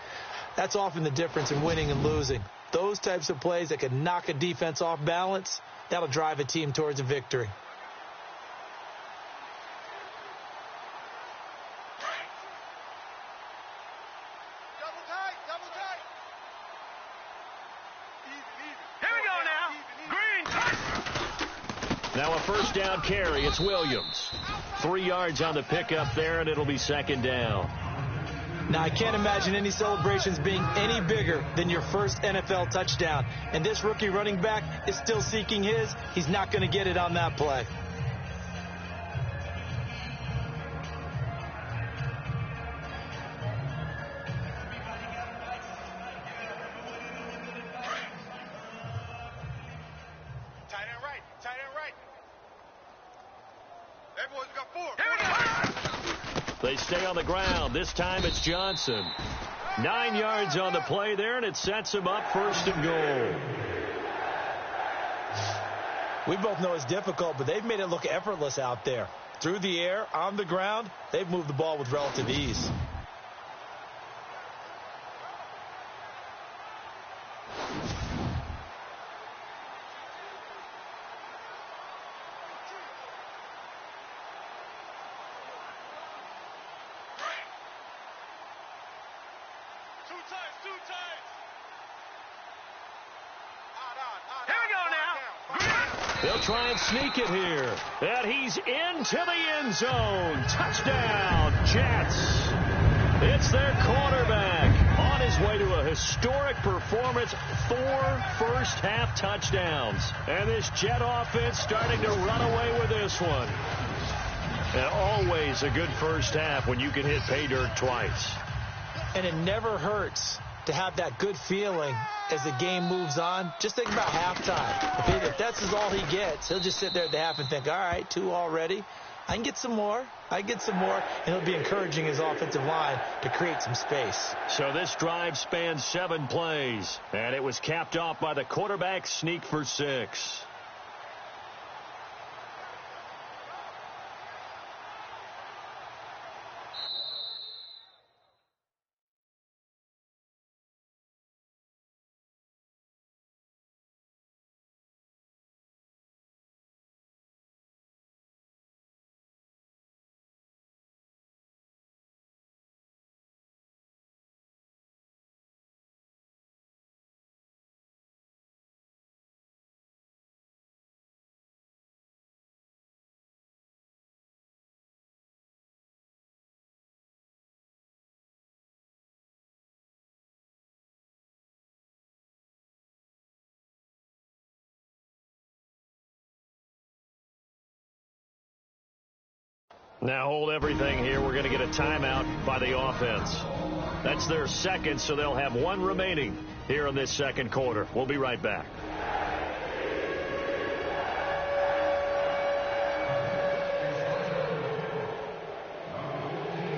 that's often the difference in winning and losing. Those types of plays that can knock a defense off balance, that'll drive a team towards a victory. Now a first down carry. It's Williams. 3 yards on the pickup there, and it'll be second down. Now, I can't imagine any celebrations being any bigger than your first NFL touchdown. And this rookie running back is still seeking his. He's not going to get it on that play. Tight end right. Tight end right. Everyone's got 4. They stay on the ground. This time it's Johnson. 9 yards on the play there, and it sets him up first and goal. We both know it's difficult, but they've made it look effortless out there. Through the air, on the ground, they've moved the ball with relative ease. Two times. Here we go now. They'll try and sneak it here. And he's into the end zone. Touchdown, Jets. It's their quarterback on his way to a historic performance. 4 first-half touchdowns. And this Jet offense starting to run away with this one. And always a good first half when you can hit pay dirt twice. And it never hurts to have that good feeling as the game moves on. Just think about halftime. If that's all he gets, he'll just sit there at the half and think, all right, 2 already. I can get some more. And he'll be encouraging his offensive line to create some space. So this drive spans 7 plays, and it was capped off by the quarterback sneak for 6. Now hold everything here. We're going to get a timeout by the offense. That's their second, so they'll have 1 remaining here in this second quarter. We'll be right back.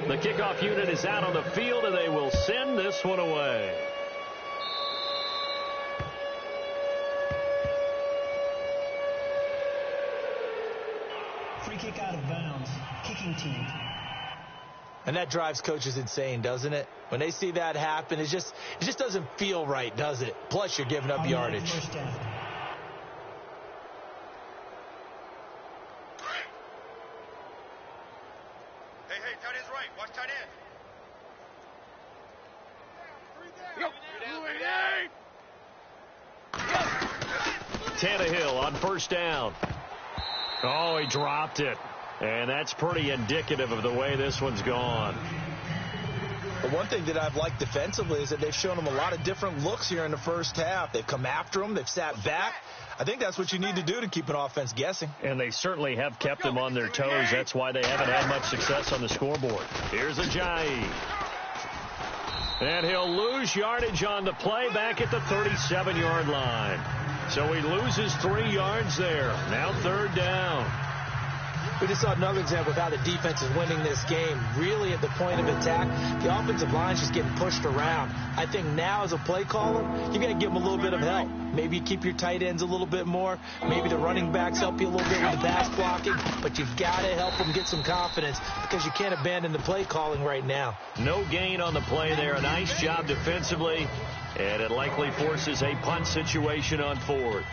The kickoff unit is out on the field, and they will send this one away. Free kick out of bounds. Kicking team. And that drives coaches insane, doesn't it? When they see that happen, it just doesn't feel right, does it? Plus, you're giving up yardage. First down. Hey, tight end's right. Watch tight end. Tannehill on first down. Oh, he dropped it. And that's pretty indicative of the way this one's gone. The one thing that I've liked defensively is that they've shown them a lot of different looks here in the first half. They've come after them. They've sat back. I think that's what you need to do to keep an offense guessing. And they certainly have kept them on their toes. That's why they haven't had much success on the scoreboard. Here's Ajayi. And he'll lose yardage on the play back at the 37-yard line. So he loses 3 yards there. Now third down. We just saw another example of how the defense is winning this game. Really at the point of attack, the offensive line's just getting pushed around. I think now as a play caller, you're going to give them a little bit of help. Maybe you keep your tight ends a little bit more. Maybe the running backs help you a little bit with the pass blocking. But you've got to help them get some confidence because you can't abandon the play calling right now. No gain on the play there. A nice job defensively. And it likely forces a punt situation on 4th.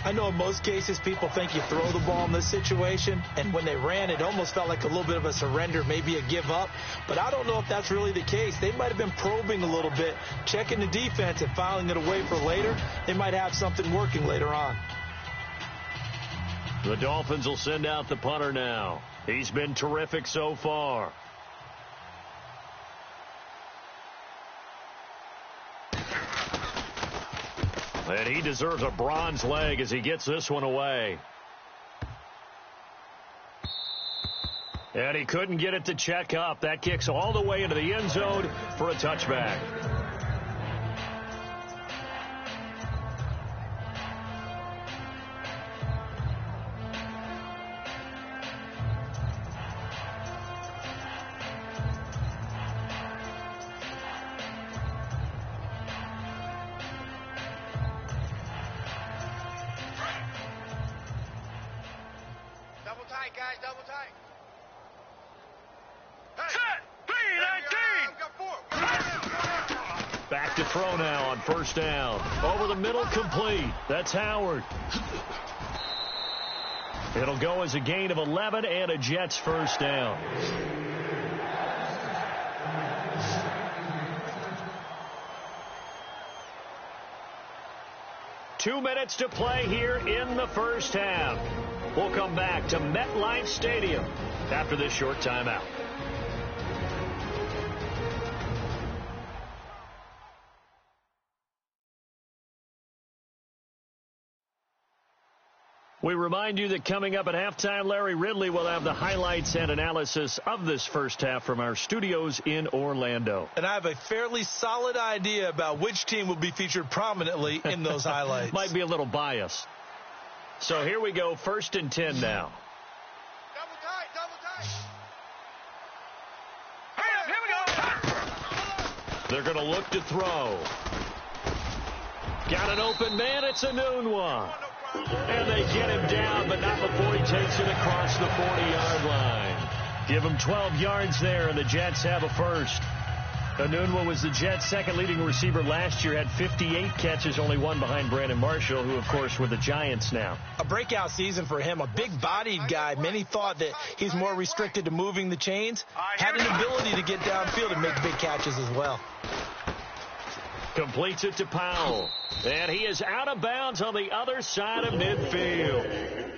I know in most cases people think you throw the ball in this situation, and when they ran, it almost felt like a little bit of a surrender, maybe a give up. But I don't know if that's really the case. They might have been probing a little bit, checking the defense and filing it away for later. They might have something working later on. The Dolphins will send out the punter now. He's been terrific so far. And he deserves a bronze leg as he gets this one away. And he couldn't get it to check up. That kicks all the way into the end zone for a touchback. Double tight, guys, double tight. Back to throw now on first down. Over the middle, complete. That's Howard. It'll go as a gain of 11 and a Jets first down. Two minutes to play here in the first half. We'll come back to MetLife Stadium after this short timeout. We remind you that coming up at halftime, Larry Ridley will have the highlights and analysis of this first half from our studios in Orlando. And I have a fairly solid idea about which team will be featured prominently in those highlights. Might be a little biased. So here we go, 1st and 10 now. Double tight, double tight. Here we go. They're going to look to throw. Got an open man. It's a noon one. And they get him down, but not before he takes it across the 40-yard line. Give him 12 yards there, and the Jets have a first. Anunwa was the Jets' second leading receiver last year, had 58 catches, only one behind Brandon Marshall, who, of course, were the Giants now. A breakout season for him, a big-bodied guy. Many thought that he's more restricted to moving the chains. Had an ability to get downfield and make big catches as well. Completes it to Powell. And he is out of bounds on the other side of midfield.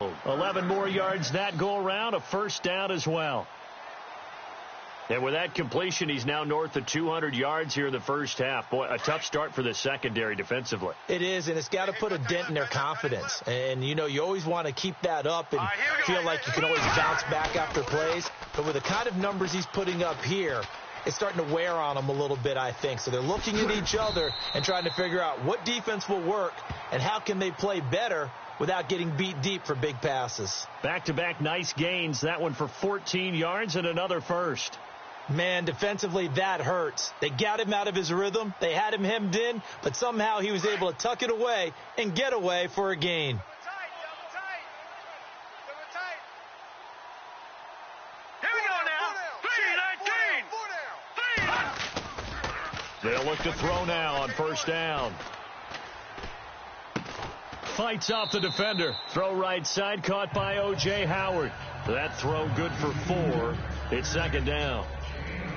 Oh, 11 more yards that go around, a first down as well. And with that completion, he's now north of 200 yards here in the first half. Boy, a tough start for the secondary defensively. It is, and it's got to put a dent in their confidence. And, you know, you always want to keep that up and feel like you can always bounce back after plays. But with the kind of numbers he's putting up here, it's starting to wear on them a little bit, I think. So they're looking at each other and trying to figure out what defense will work and how can they play better without getting beat deep for big passes. Back-to-back nice gains. That one for 14 yards and another first. Man, defensively, that hurts. They got him out of his rhythm. They had him hemmed in, but somehow he was able to tuck it away and get away for a gain. Here we go now. 3-19. They'll look to throw now on first down. Fights off the defender. Throw right side, caught by O.J. Howard. That throw good for 4. It's second down.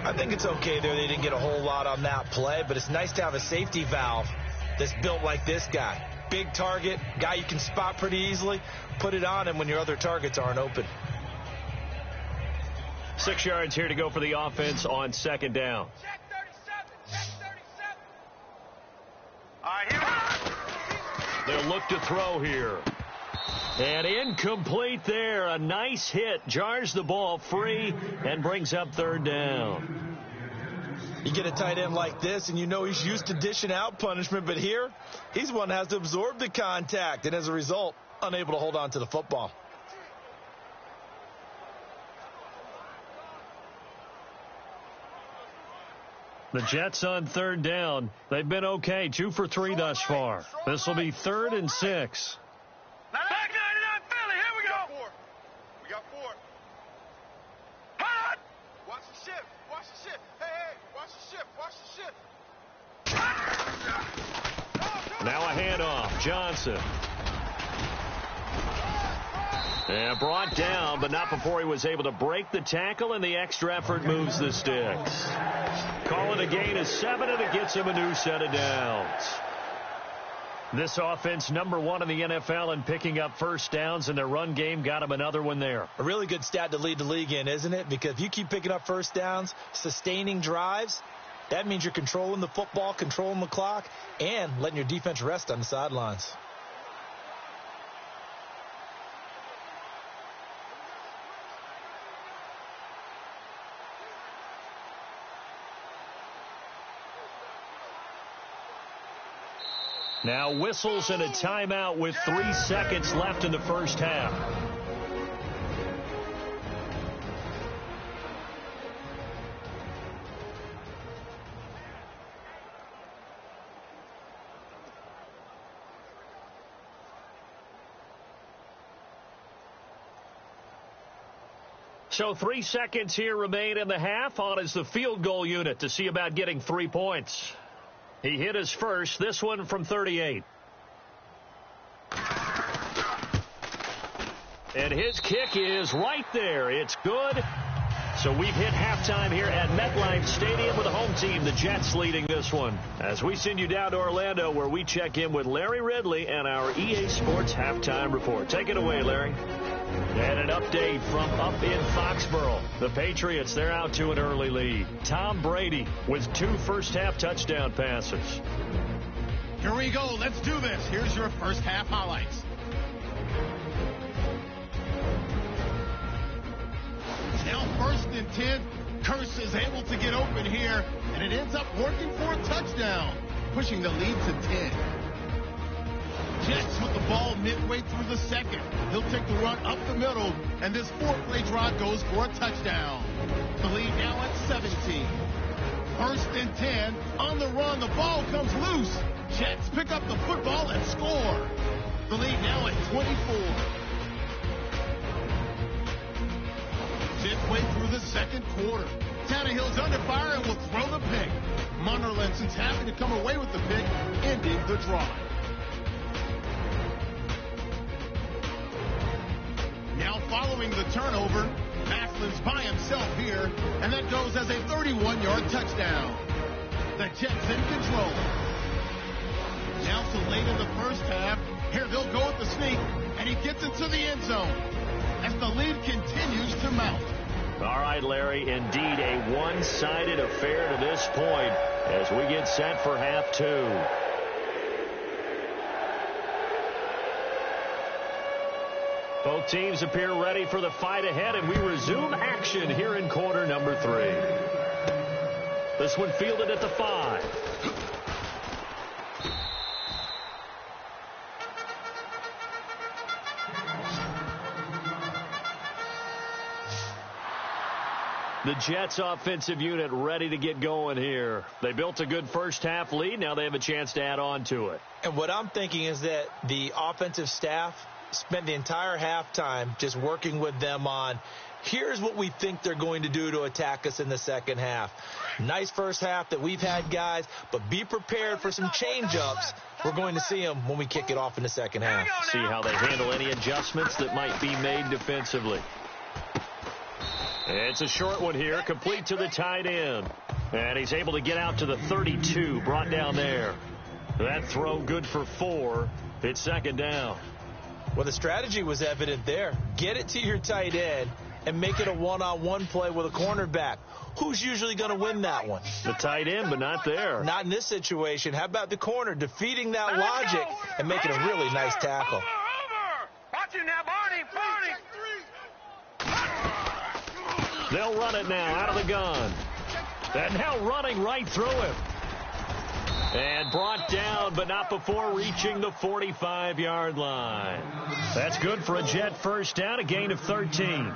I think it's okay there. They didn't get a whole lot on that play, but it's nice to have a safety valve that's built like this guy. Big target, guy you can spot pretty easily. Put it on him when your other targets aren't open. 6 yards here to go for the offense on second down. Check 37, check 37. All right, here we go. They'll look to throw here. And incomplete there. A nice hit. Jars the ball free and brings up third down. You get a tight end like this, and you know he's used to dishing out punishment, but here, he's one that has to absorb the contact, and as a result, unable to hold on to the football. The Jets on third down. They've been okay, 2 for 3 thus far. This will be 3rd and 6. Now back 99 Philly, here we go. We got 4. Hot. Watch the shift. Watch the shift. Hey, watch the shift. Watch the shift. Now a handoff. Johnson. And brought down, but not before he was able to break the tackle, and the extra effort moves the sticks. Call it a gain of 7, and it gets him a new set of downs. This offense, number 1 in the NFL in picking up first downs, and their run game got him another one there. A really good stat to lead the league in, isn't it? Because if you keep picking up first downs, sustaining drives, that means you're controlling the football, controlling the clock, and letting your defense rest on the sidelines. Now whistles and a timeout with 3 seconds left in the first half. So 3 seconds here remain in the half. On is the field goal unit to see about getting 3 points. He hit his first, this one from 38. And his kick is right there. It's good. So we've hit halftime here at MetLife Stadium with the home team, the Jets, leading this one. As we send you down to Orlando, where we check in with Larry Ridley and our EA Sports halftime report. Take it away, Larry. And an update from up in Foxborough. The Patriots, they're out to an early lead. Tom Brady with 2 first-half touchdown passes. Here we go. Let's do this. Here's your first-half highlights. Now 1st and 10. Curse is able to get open here, and it ends up working for a touchdown, pushing the lead to 10. Jets with the ball midway through the second. He'll take the run up the middle, and this 4-play drive goes for a touchdown. The lead now at 17. 1st and 10. On the run, the ball comes loose. Jets pick up the football and score. The lead now at 24. Midway through the second quarter. Tannehill's under fire and will throw the pick. Munnerlinson's happy to come away with the pick, ending the drive. Now following the turnover, Maslin's by himself here, and that goes as a 31-yard touchdown. The Jets in control. Now so late in the first half, here they'll go with the sneak, and he gets into the end zone as the lead continues to mount. All right, Larry, indeed a one-sided affair to this point as we get set for half 2. Both teams appear ready for the fight ahead, and we resume action here in quarter number 3. This one fielded at the 5. The Jets offensive unit ready to get going here. They built a good first-half lead. Now they have a chance to add on to it. And what I'm thinking is that the offensive staff spent the entire halftime just working with them on, here's what we think they're going to do to attack us in the second half. Nice first half that we've had, guys, but be prepared for some change-ups. We're going to see them when we kick it off in the second half. See how they handle any adjustments that might be made defensively. It's a short one here, complete to the tight end. And he's able to get out to the 32, brought down there. That throw good for 4. It's second down. Well, the strategy was evident there. Get it to your tight end and make it a one-on-one play with a cornerback. Who's usually going to win that one? The tight end, but not there. Not in this situation. How about the corner defeating that logic and making a really nice tackle? Over! Watch him now, Barney! They'll run it now out of the gun. And now running right through him. And brought down, but not before reaching the 45-yard line. That's good for a Jet first down, a gain of 13.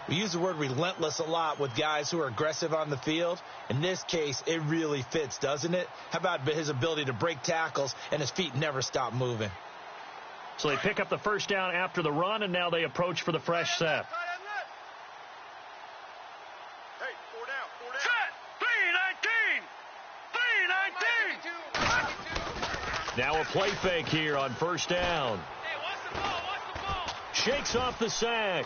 We use the word relentless a lot with guys who are aggressive on the field. In this case, it really fits, doesn't it? How about his ability to break tackles and his feet never stop moving? So they pick up the first down after the run, and now they approach for the fresh set. Hey, 4 down, 4 down. Set. 3-19. 3-19. Now a play fake here on first down. Hey, watch the ball. Watch the ball. Shakes off the sack.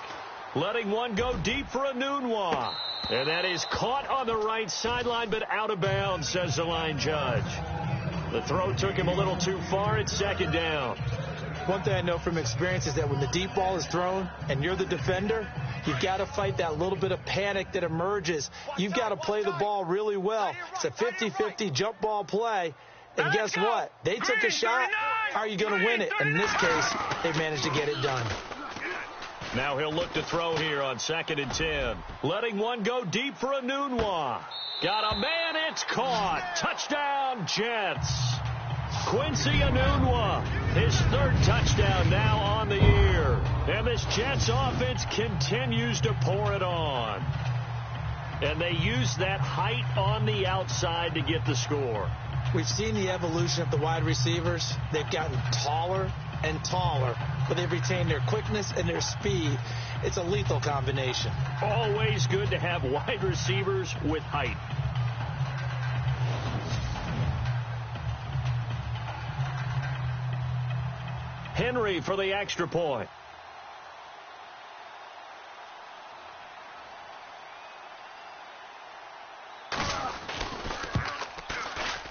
Letting one go deep for a Nunwa. And that is caught on the right sideline, but out of bounds, says the line judge. The throw took him a little too far. It's second down. One thing I know from experience is that when the deep ball is thrown and you're the defender, you've got to fight that little bit of panic that emerges. You've got to play the ball really well. It's a 50-50 jump ball play. And guess what? They took a shot. How are you going to win it? In this case, they managed to get it done. Now he'll look to throw here on 2nd and 10. Letting one go deep for a Nunwa. Got a man. It's caught. Touchdown, Jets. Quincy Enunwa, his 3rd touchdown now on the year. And this Jets offense continues to pour it on. And they use that height on the outside to get the score. We've seen the evolution of the wide receivers. They've gotten taller and taller, but they've retained their quickness and their speed. It's a lethal combination. Always good to have wide receivers with height. Henry for the extra point.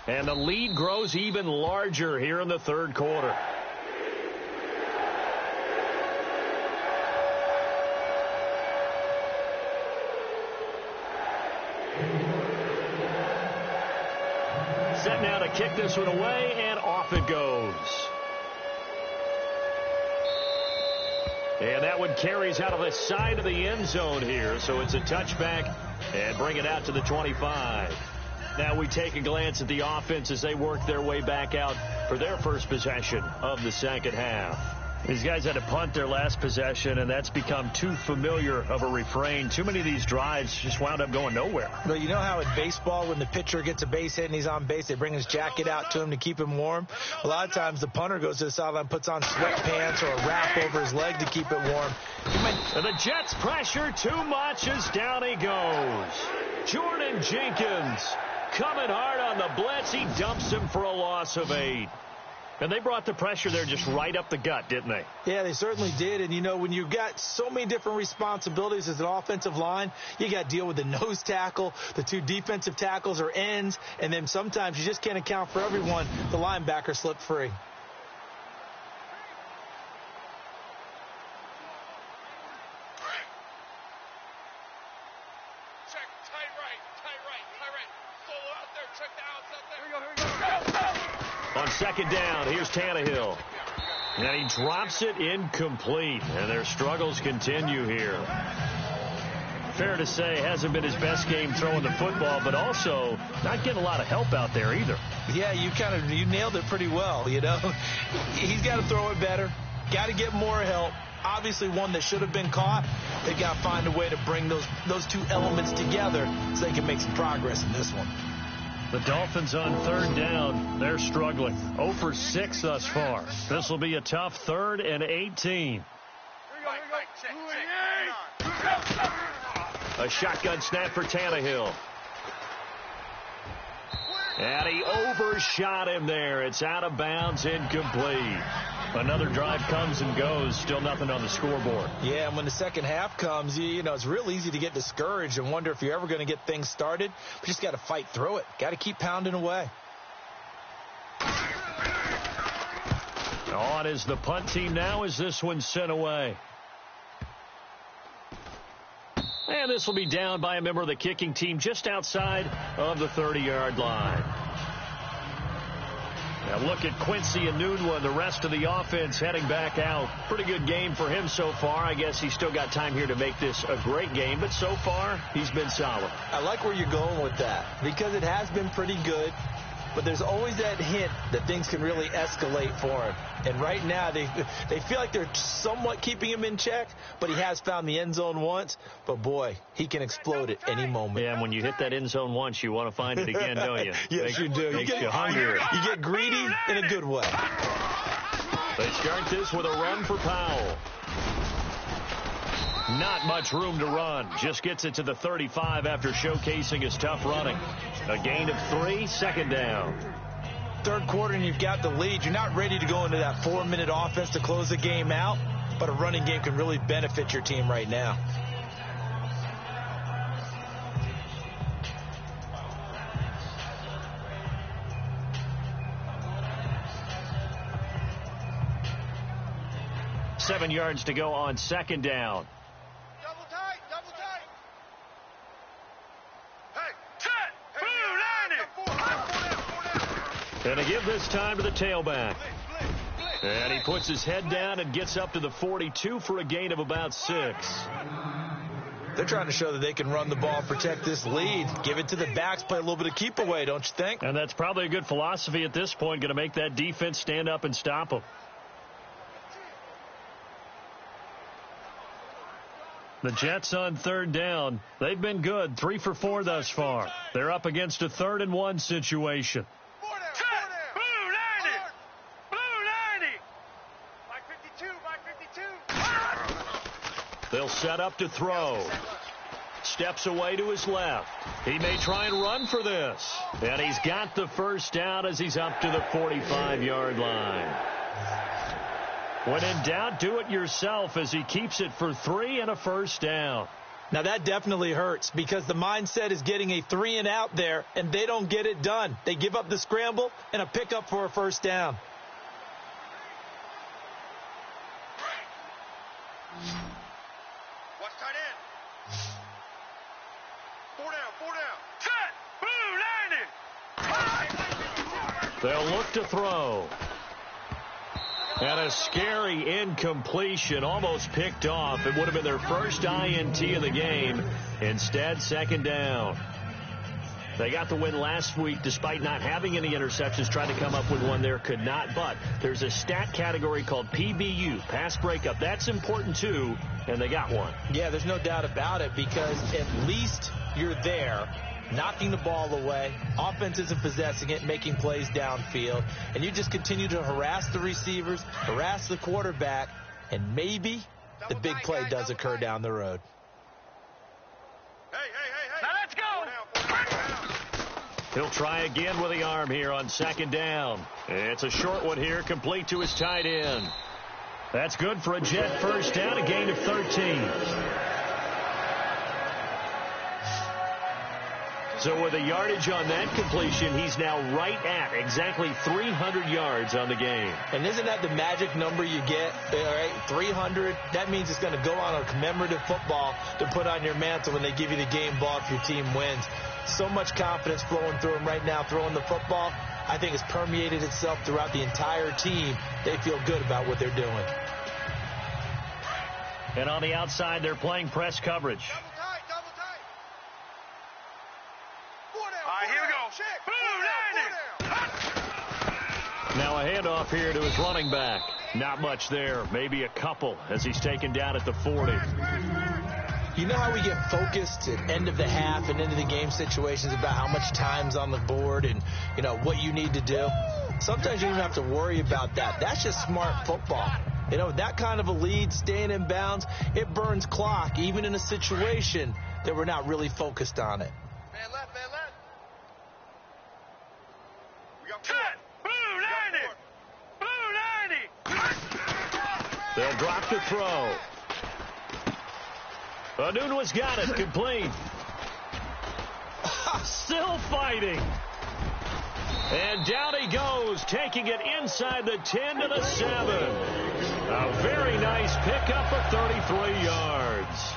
And the lead grows even larger here in the 3rd quarter. Set now to kick this one away, and off it goes. And that one carries out of the side of the end zone here, so it's a touchback and bring it out to the 25. Now we take a glance at the offense as they work their way back out for their first possession of the second half. These guys had to punt their last possession, and that's become too familiar of a refrain. Too many of these drives just wound up going nowhere. Well, you know how in baseball, when the pitcher gets a base hit and he's on base, they bring his jacket out to him to keep him warm? A lot of times the punter goes to the sideline, puts on sweatpants or a wrap over his leg to keep it warm. And the Jets pressure too much as down he goes. Jordan Jenkins coming hard on the blitz. He dumps him for a loss of 8. And they brought the pressure there just right up the gut, didn't they? Yeah, they certainly did. And, you know, when you've got so many different responsibilities as an offensive line, you got to deal with the nose tackle, the 2 defensive tackles or ends, and then sometimes you just can't account for everyone. The linebacker slipped free. Check, tight right. Solo out there, check the outs out there. Here we go. On 2nd down, here's Tannehill. And he drops it incomplete. And their struggles continue here. Fair to say, hasn't been his best game throwing the football, but also not getting a lot of help out there either. Yeah, you nailed it pretty well, you know. He's got to throw it better. Got to get more help. Obviously one that should have been caught. They've got to find a way to bring those 2 elements together so they can make some progress in this one. The Dolphins on 3rd down. They're struggling. 0 for 6 thus far. This will be a tough 3rd and 18. A shotgun snap for Tannehill. And he overshot him there. It's out of bounds, incomplete. Another drive comes and goes. Still nothing on the scoreboard. Yeah, and when the second half comes, you know, it's real easy to get discouraged and wonder if you're ever going to get things started. But you just got to fight through it. Got to keep pounding away. On is the punt team now as this one's sent away. And this will be down by a member of the kicking team just outside of the 30-yard line. Now look at Quincy Enunwa and the rest of the offense heading back out. Pretty good game for him so far. I guess he's still got time here to make this a great game, but so far he's been solid. I like where you're going with that because it has been pretty good. but there's always that hint that things can really escalate for him. And right now, they feel like they're somewhat keeping him in check, but he has found the end zone once. But, boy, he can explode at any moment. Yeah, and when you hit that end zone once, you want to find it again, don't you? Yes, you do. Makes you hungrier. You get greedy in a good way. They start this with a run for Powell. Not much room to run. Just gets it to the 35 after showcasing his tough running. A gain of 3, second down. Third quarter and you've got the lead. You're not ready to go into that 4-minute offense to close the game out, but a running game can really benefit your team right now. Seven yards to go on second down. Double tight, double tight. Hey, set, hey, And to give this time to the tailback. And he puts his head down and gets up to the 42 for a gain of about 6. They're trying to show that they can run the ball, protect this lead, give it to the backs, play a little bit of keep away, don't you think? And that's probably a good philosophy at this point, going to make that defense stand up and stop them. The Jets on third down. They've been good, 3 for 4 thus far. They're up against a 3rd and 1 situation. They'll set up to throw. Steps away to his left. He may try and run for this. And he's got the first down as he's up to the 45-yard line. When in doubt, do it yourself as he keeps it for 3 and a first down. Now, that definitely hurts because the mindset is getting a 3 and out there, and they don't get it done. They give up the scramble and a pickup for a first down. Watch tight end. 4 down, 4 down. They'll look to throw. And a scary incompletion, almost picked off. It would have been their first INT of the game. Instead, second down. They got the win last week despite not having any interceptions. Tried to come up with one there, could not. But there's a stat category called PBU, pass breakup. That's important too, and they got one. Yeah, there's no doubt about it because at least you're there, knocking the ball away. Offense isn't possessing it, making plays downfield. And you just continue to harass the receivers, harass the quarterback, and maybe the big play does occur down the road. Hey. Now let's go. He'll try again with the arm here on second down. It's a short one here, complete to his tight end. That's good for a Jet first down, a gain of 13. So with a yardage on that completion, he's now right at exactly 300 yards on the game. And isn't that the magic number you get? All right, 300. That means it's going to go on a commemorative football to put on your mantle when they give you the game ball if your team wins. So much confidence flowing through him right now throwing the football. I think it's permeated itself throughout the entire team. They feel good about what they're doing. And on the outside, they're playing press coverage. Double tight. 4 down. All right, here we go. Now a handoff here to his running back. Not much there. Maybe a couple as he's taken down at the 40. You know how we get focused at end of the half and into the game situations about how much time's on the board and, you know, what you need to do? Sometimes you don't have to worry about that. That's just smart football. You know, that kind of a lead, staying in bounds, it burns clock, even in a situation that we're not really focused on it. Man left. We got 4. They'll drop to throw. Anunua's got it, complete. Still fighting. And down he goes, taking it inside the 10 to the 7. A very nice pickup of 33 yards.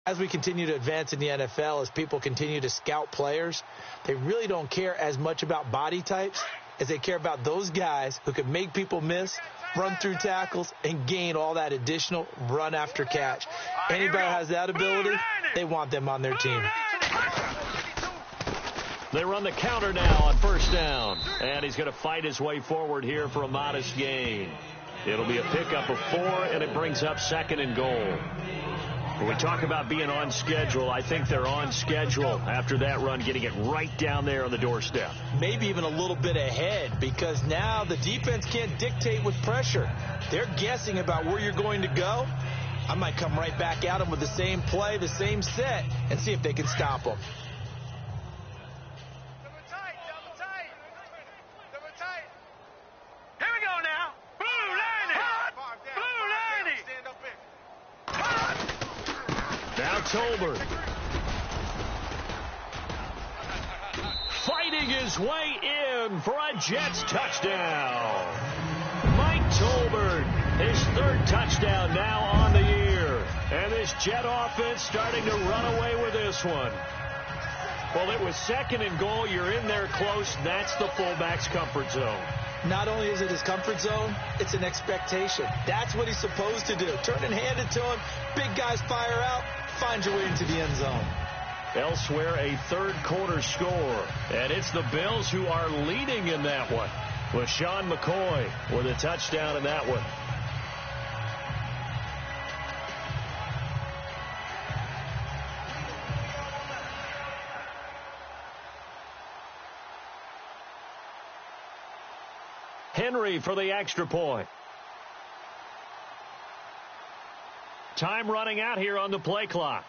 As we continue to advance in the NFL, as people continue to scout players, they really don't care as much about body types as they care about those guys who can make people miss, run through tackles, and gain all that additional run after catch. Anybody who has that ability, they want them on their team. They run the counter now on first down. And he's going to fight his way forward here for a modest gain. It'll be a pickup of 4, and it brings up 2nd and goal. When we talk about being on schedule, I think they're on schedule after that run, getting it right down there on the doorstep. Maybe even a little bit ahead, because now the defense can't dictate with pressure. They're guessing about where you're going to go. I might come right back at them with the same play, the same set, and see if they can stop them. Here we go now. Blue lining. Now Tolbert. Fighting his way in for a Jets touchdown. Mike Tolbert, his 3rd touchdown now on the year. And this Jet offense starting to run away with this one. Well, it was 2nd and goal. You're in there close. That's the fullback's comfort zone. Not only is it his comfort zone, it's an expectation. That's what he's supposed to do. Turn and hand it to him. Big guys fire out. Find your way into the end zone. Elsewhere, a 3rd quarter score. And it's the Bills who are leading in that one. With Sean McCoy with a touchdown in that one. Henry for the extra point. Time running out here on the play clock.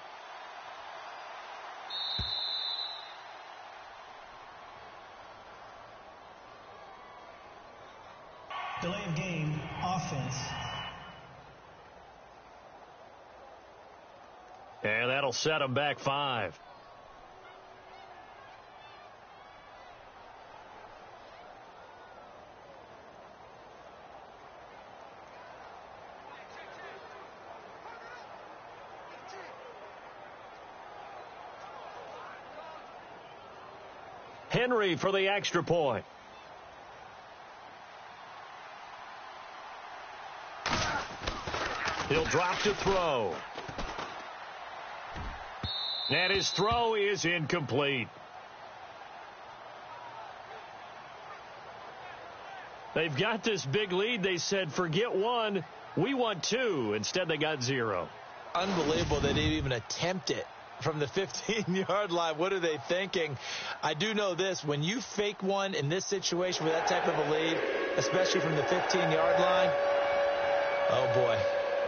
Delay of game, offense. And that'll set them back 5. Henry for the extra point. He'll drop to throw. And his throw is incomplete. They've got this big lead. They said, forget 1, we want 2. Instead, they got 0. Unbelievable they didn't even attempt it from the 15-yard line. What are they thinking? I do know this. When you fake one in this situation with that type of a lead, especially from the 15-yard line, oh, boy.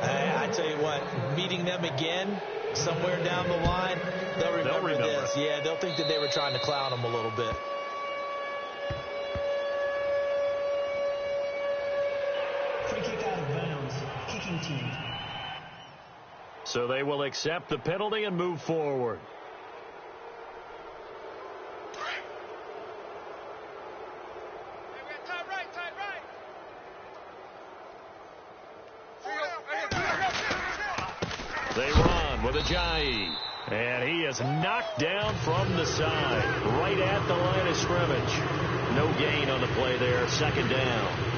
I tell you what, meeting them again somewhere down the line, they'll remember this. Yeah, they'll think that they were trying to clown them a little bit. Free kick out of bounds. Kicking team. So they will accept the penalty and move forward. They run with Ajayi. And he is knocked down from the side, right at the line of scrimmage. No gain on the play there, 2nd down.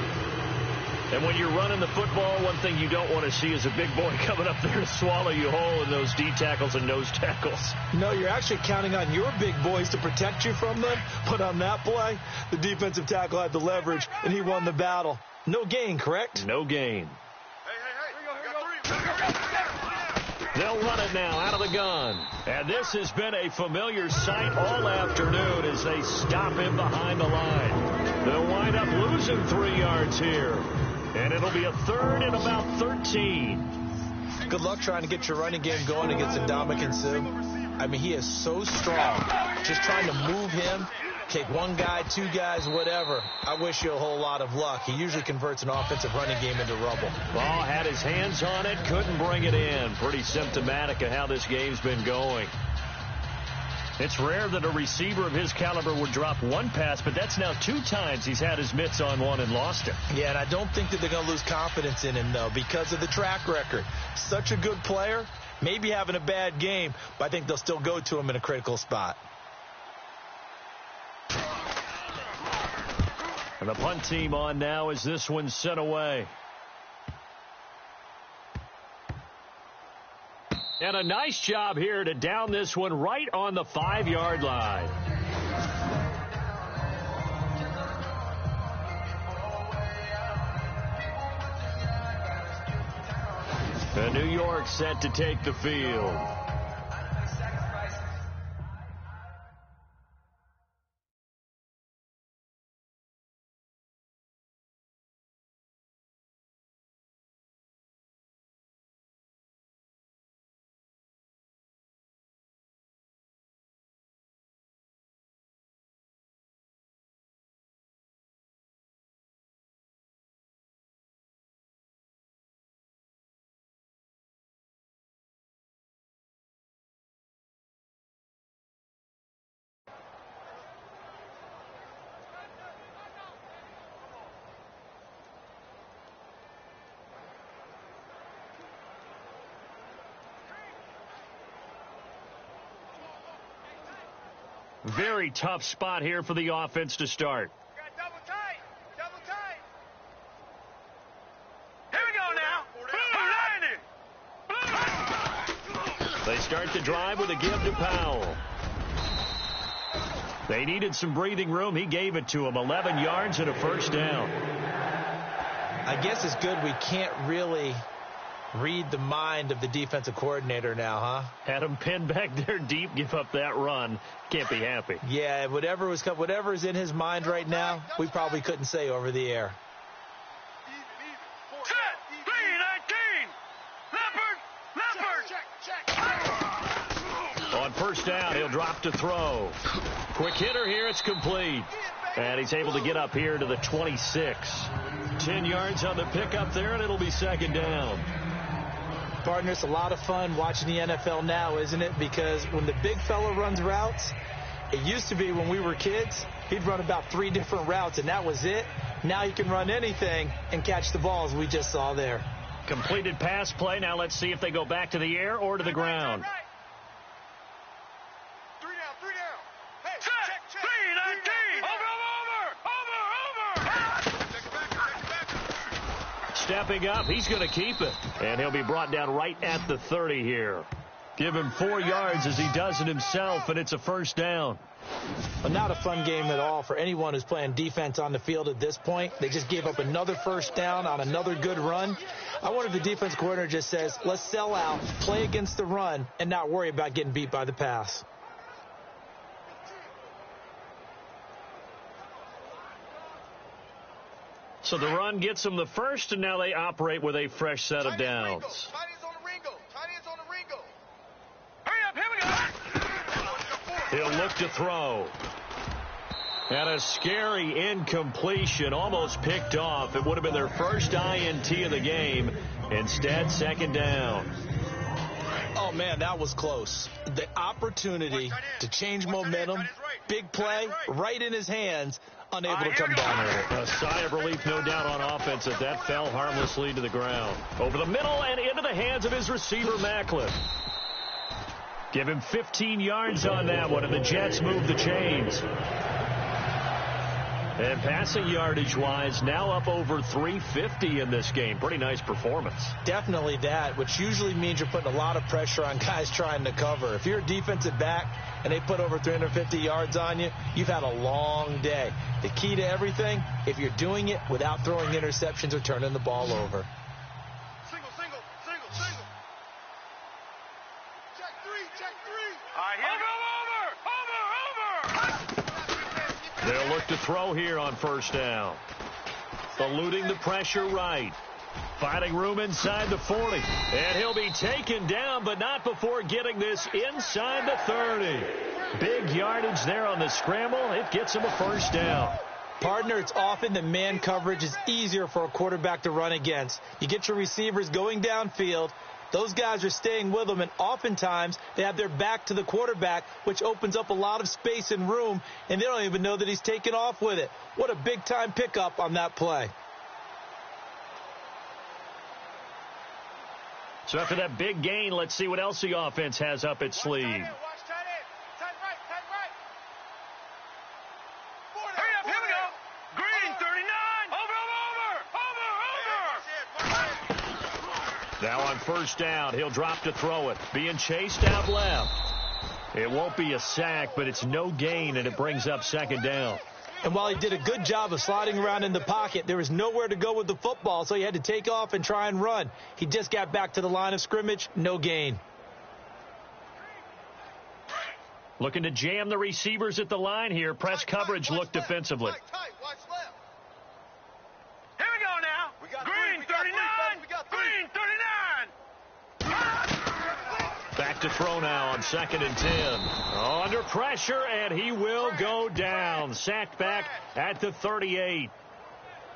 And when you're running the football, one thing you don't want to see is a big boy coming up there to swallow you whole in those D tackles and nose tackles. No, you're actually counting on your big boys to protect you from them. But on that play, the defensive tackle had the leverage, and he won the battle. No gain, correct? No gain. They'll run it now out of the gun. And this has been a familiar sight all afternoon as they stop him behind the line. They'll wind up losing 3 yards here. And it'll be a 3rd and about 13. Good luck trying to get your running game going against Ndamukong Suh. I mean, he is so strong. Just trying to move him, take 1 guy, 2 guys, whatever. I wish you a whole lot of luck. He usually converts an offensive running game into rubble. Ball had his hands on it, couldn't bring it in. Pretty symptomatic of how this game's been going. It's rare that a receiver of his caliber would drop 1 pass, but that's now 2 times he's had his mitts on 1 and lost it. Yeah, and I don't think that they're going to lose confidence in him, though, because of the track record. Such a good player, maybe having a bad game, but I think they'll still go to him in a critical spot. And the punt team on now as this one's sent away. And a nice job here to down this one right on the 5-yard line. And New York set to take the field. Very tough spot here for the offense to start. Double tight. Double tight. Here we go now. They start the drive with a give to Powell. They needed some breathing room. He gave it to them. 11 yards and a first down. I guess it's good we can't really read the mind of the defensive coordinator now, huh? Had him pinned back there deep, give up that run. Can't be happy. Yeah, whatever is in his mind right now, we probably couldn't say over the air. Set. 3-19. Leopard. On first down, he'll drop to throw. Quick hitter here, it's complete. And he's able to get up here to the 26. 10 yards on the pickup there, and it'll be second down. Partner, it's a lot of fun watching the NFL now, isn't it? Because when the big fella runs routes, it used to be when we were kids, he'd run about 3 different routes, and that was it. Now he can run anything and catch the balls we just saw there. Completed pass play. Now let's see if they go back to the air or to the ground. 3 down. Hey, check. 3-19. Over. Stepping up, he's going to keep it. And he'll be brought down right at the 30 here. Give him 4 yards as he does it himself, and it's a first down. Well, not a fun game at all for anyone who's playing defense on the field at this point. They just gave up another first down on another good run. I wonder if the defense coordinator just says, let's sell out, play against the run, and not worry about getting beat by the pass. So the run gets them the first, and now they operate with a fresh set of downs. Tight ends on the Ringo. Hurry up, here we go. He'll look to throw. And a scary incompletion, almost picked off. It would have been their first INT of the game. Instead, second down. Oh, man, that was close. The opportunity to change momentum, big play, right in his hands, unable to come down with it. A sigh of relief, no doubt, on offense as that fell harmlessly to the ground. Over the middle and into the hands of his receiver, Macklin. Give him 15 yards on that one, and the Jets move the chains. And passing yardage-wise, now up over 350 in this game. Pretty nice performance. Definitely that, which usually means you're putting a lot of pressure on guys trying to cover. If you're a defensive back and they put over 350 yards on you, you've had a long day. The key to everything, if you're doing it without throwing interceptions or turning the ball over. Single. Check three. All right, here over. They'll look to throw here on first down. Eluding the pressure right. Finding room inside the 40. And he'll be taken down, but not before getting this inside the 30. Big yardage there on the scramble. It gets him a first down. Partner, it's often that man coverage is easier for a quarterback to run against. You get your receivers going downfield. Those guys are staying with them, and oftentimes they have their back to the quarterback, which opens up a lot of space and room, and they don't even know that he's taken off with it. What a big-time pickup on that play. So after that big gain, let's see what else the offense has up its sleeve. Watch tight end. Tight right. Tight right. Hurry up, here we go. Green, 39. Over. Now on first down, he'll drop to throw it. Being chased out left. It won't be a sack, but it's no gain, and it brings up second down. And while he did a good job of sliding around in the pocket, there was nowhere to go with the football, so he had to take off and try and run. He just got back to the line of scrimmage, no gain. Looking to jam the receivers at the line here. Press coverage look defensively. Tight. Watch left. Here we go now. Green, 39. Green, 39. Back to throw now on 2nd and 10. Under pressure, and he will go down. Sacked back at the 38.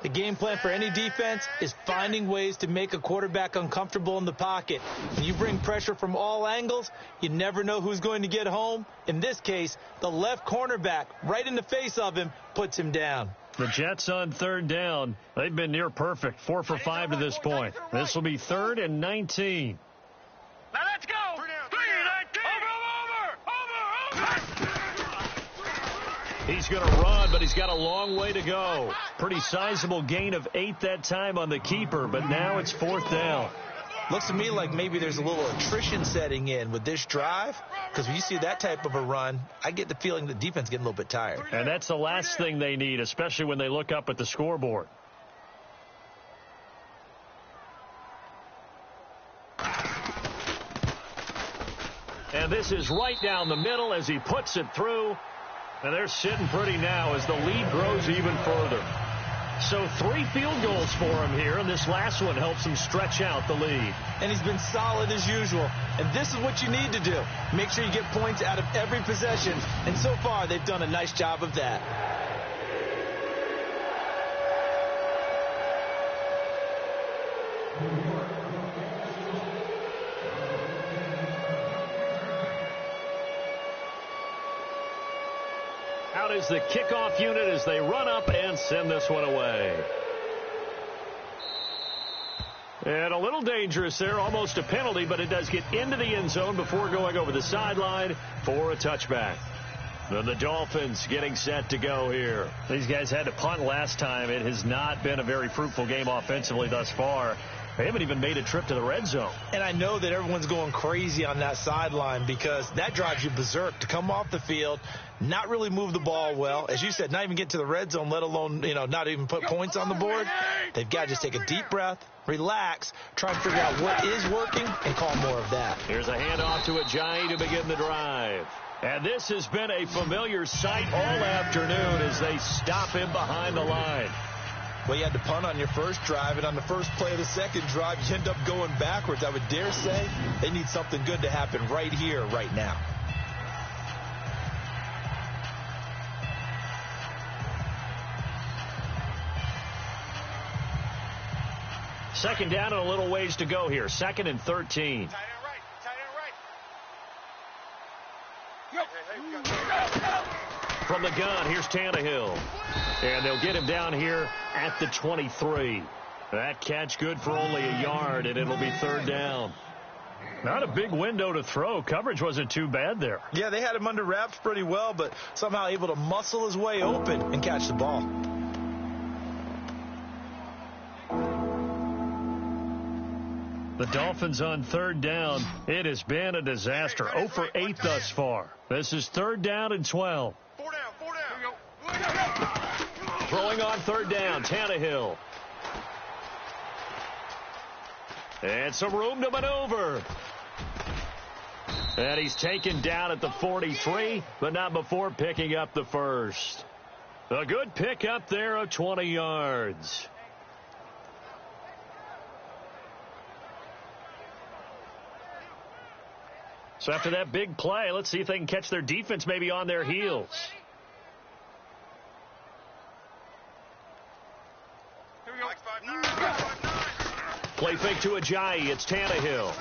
The game plan for any defense is finding ways to make a quarterback uncomfortable in the pocket. When you bring pressure from all angles, you never know who's going to get home. In this case, the left cornerback, right in the face of him, puts him down. The Jets on 3rd down. They've been near perfect, 4 for 5 to this point. This will be 3rd and 19. Now let's go. 3-19. Over. He's going to run, but he's got a long way to go. Pretty sizable gain of 8 that time on the keeper, but now it's 4th down. Looks to me like maybe there's a little attrition setting in with this drive, because when you see that type of a run, I get the feeling the defense getting a little bit tired. And that's the last thing they need, especially when they look up at the scoreboard. And this is right down the middle as he puts it through. And they're sitting pretty now as the lead grows even further. So 3 field goals for him here, and this last one helps him stretch out the lead. And he's been solid as usual. And this is what you need to do. Make sure you get points out of every possession. And so far, they've done a nice job of that. Out is the kickoff unit as they run up and send this one away. And a little dangerous there, almost a penalty, but it does get into the end zone before going over the sideline for a touchback. Then the Dolphins getting set to go here. These guys had to punt last time. It has not been a very fruitful game offensively thus far. They haven't even made a trip to the red zone. And I know that everyone's going crazy on that sideline because that drives you berserk to come off the field, not really move the ball well. As you said, not even get to the red zone, let alone, not even put points on the board. They've got to just take a deep breath, relax, try and figure out what is working, and call more of that. Here's a handoff to Ajayi to begin the drive. And this has been a familiar sight all afternoon as they stop him behind the line. Well, you had to punt on your first drive, and on the first play of the second drive, you end up going backwards. I would dare say they need something good to happen right here, right now. Second down and a little ways to go here. 2nd and 13. Tight end right. From the gun, here's Tannehill. And they'll get him down here at the 23. That catch good for only a yard, and it'll be 3rd down. Not a big window to throw. Coverage wasn't too bad there. Yeah, they had him under wraps pretty well, but somehow able to muscle his way open and catch the ball. The Dolphins on 3rd down. It has been a disaster. 0 for 8 thus far. This is 3rd down and 12. 4 down. Throwing on 3rd down, Tannehill. And some room to maneuver. And he's taken down at the 43, but not before picking up the first. A good pick up there of 20 yards. So after that big play, let's see if they can catch their defense maybe on their heels. Play fake to Ajayi. It's Tannehill.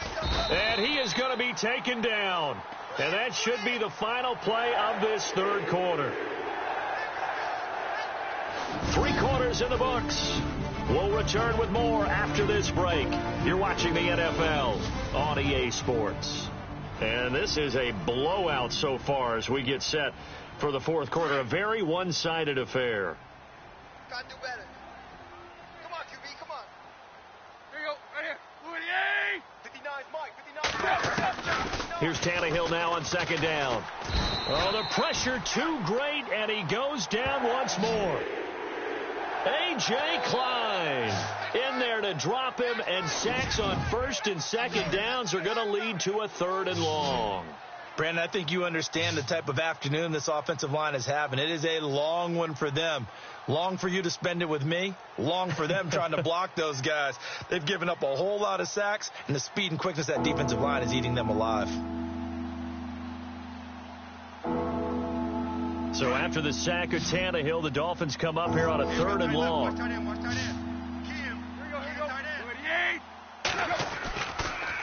And he is going to be taken down. And that should be the final play of this 3rd quarter. 3 quarters in the books. We'll return with more after this break. You're watching the NFL on EA Sports. And this is a blowout so far as we get set for the fourth quarter. A very one-sided affair. Gotta do better. Come on, QB, come on. Here you go, right here. 59's Mike, 59. Here's Tannehill now on second down. Oh, the pressure too great, and he goes down once more. A.J. Klein in there to drop him, and sacks on first and second downs are going to lead to a third and long. Brandon, I think you understand the type of afternoon this offensive line is having. It is a long one for them. Long for you to spend it with me. Long for them trying to block those guys. They've given up a whole lot of sacks, and the speed and quickness of that defensive line is eating them alive. So after the sack of Tannehill, the Dolphins come up here on a third and long.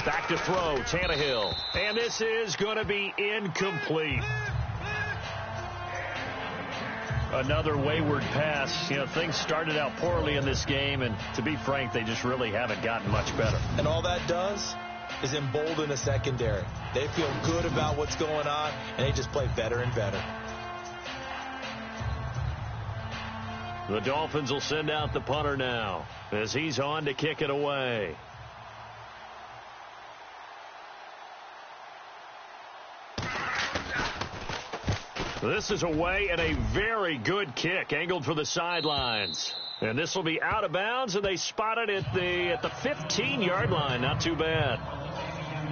Back to throw, Tannehill. And this is going to be incomplete. Another wayward pass. You know, things started out poorly in this game, and to be frank, they just really haven't gotten much better. And all that does is embolden a secondary. They feel good about what's going on, and they just play better and better. The Dolphins will send out the punter now as he's on to kick it away. This is away, and a very good kick angled for the sidelines. And this will be out of bounds, and they spot it at the 15-yard line. Not too bad.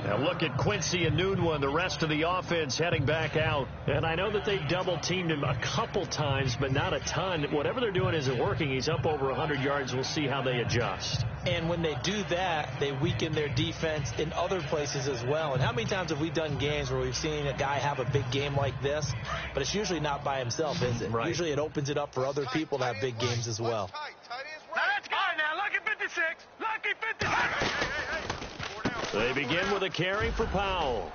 Now look at Quincy and Nunwa, the rest of the offense heading back out. And I know that they've double-teamed him a couple times, but not a ton. Whatever they're doing isn't working. He's up over 100 yards. We'll see how they adjust. And when they do that, they weaken their defense in other places as well. And how many times have we done games where we've seen a guy have a big game like this, but it's usually not by himself, is it? Right. Usually it opens it up for other people to have big games as well. Now let's go now. Lucky 56. Lucky 56. They begin with a carry for Powell.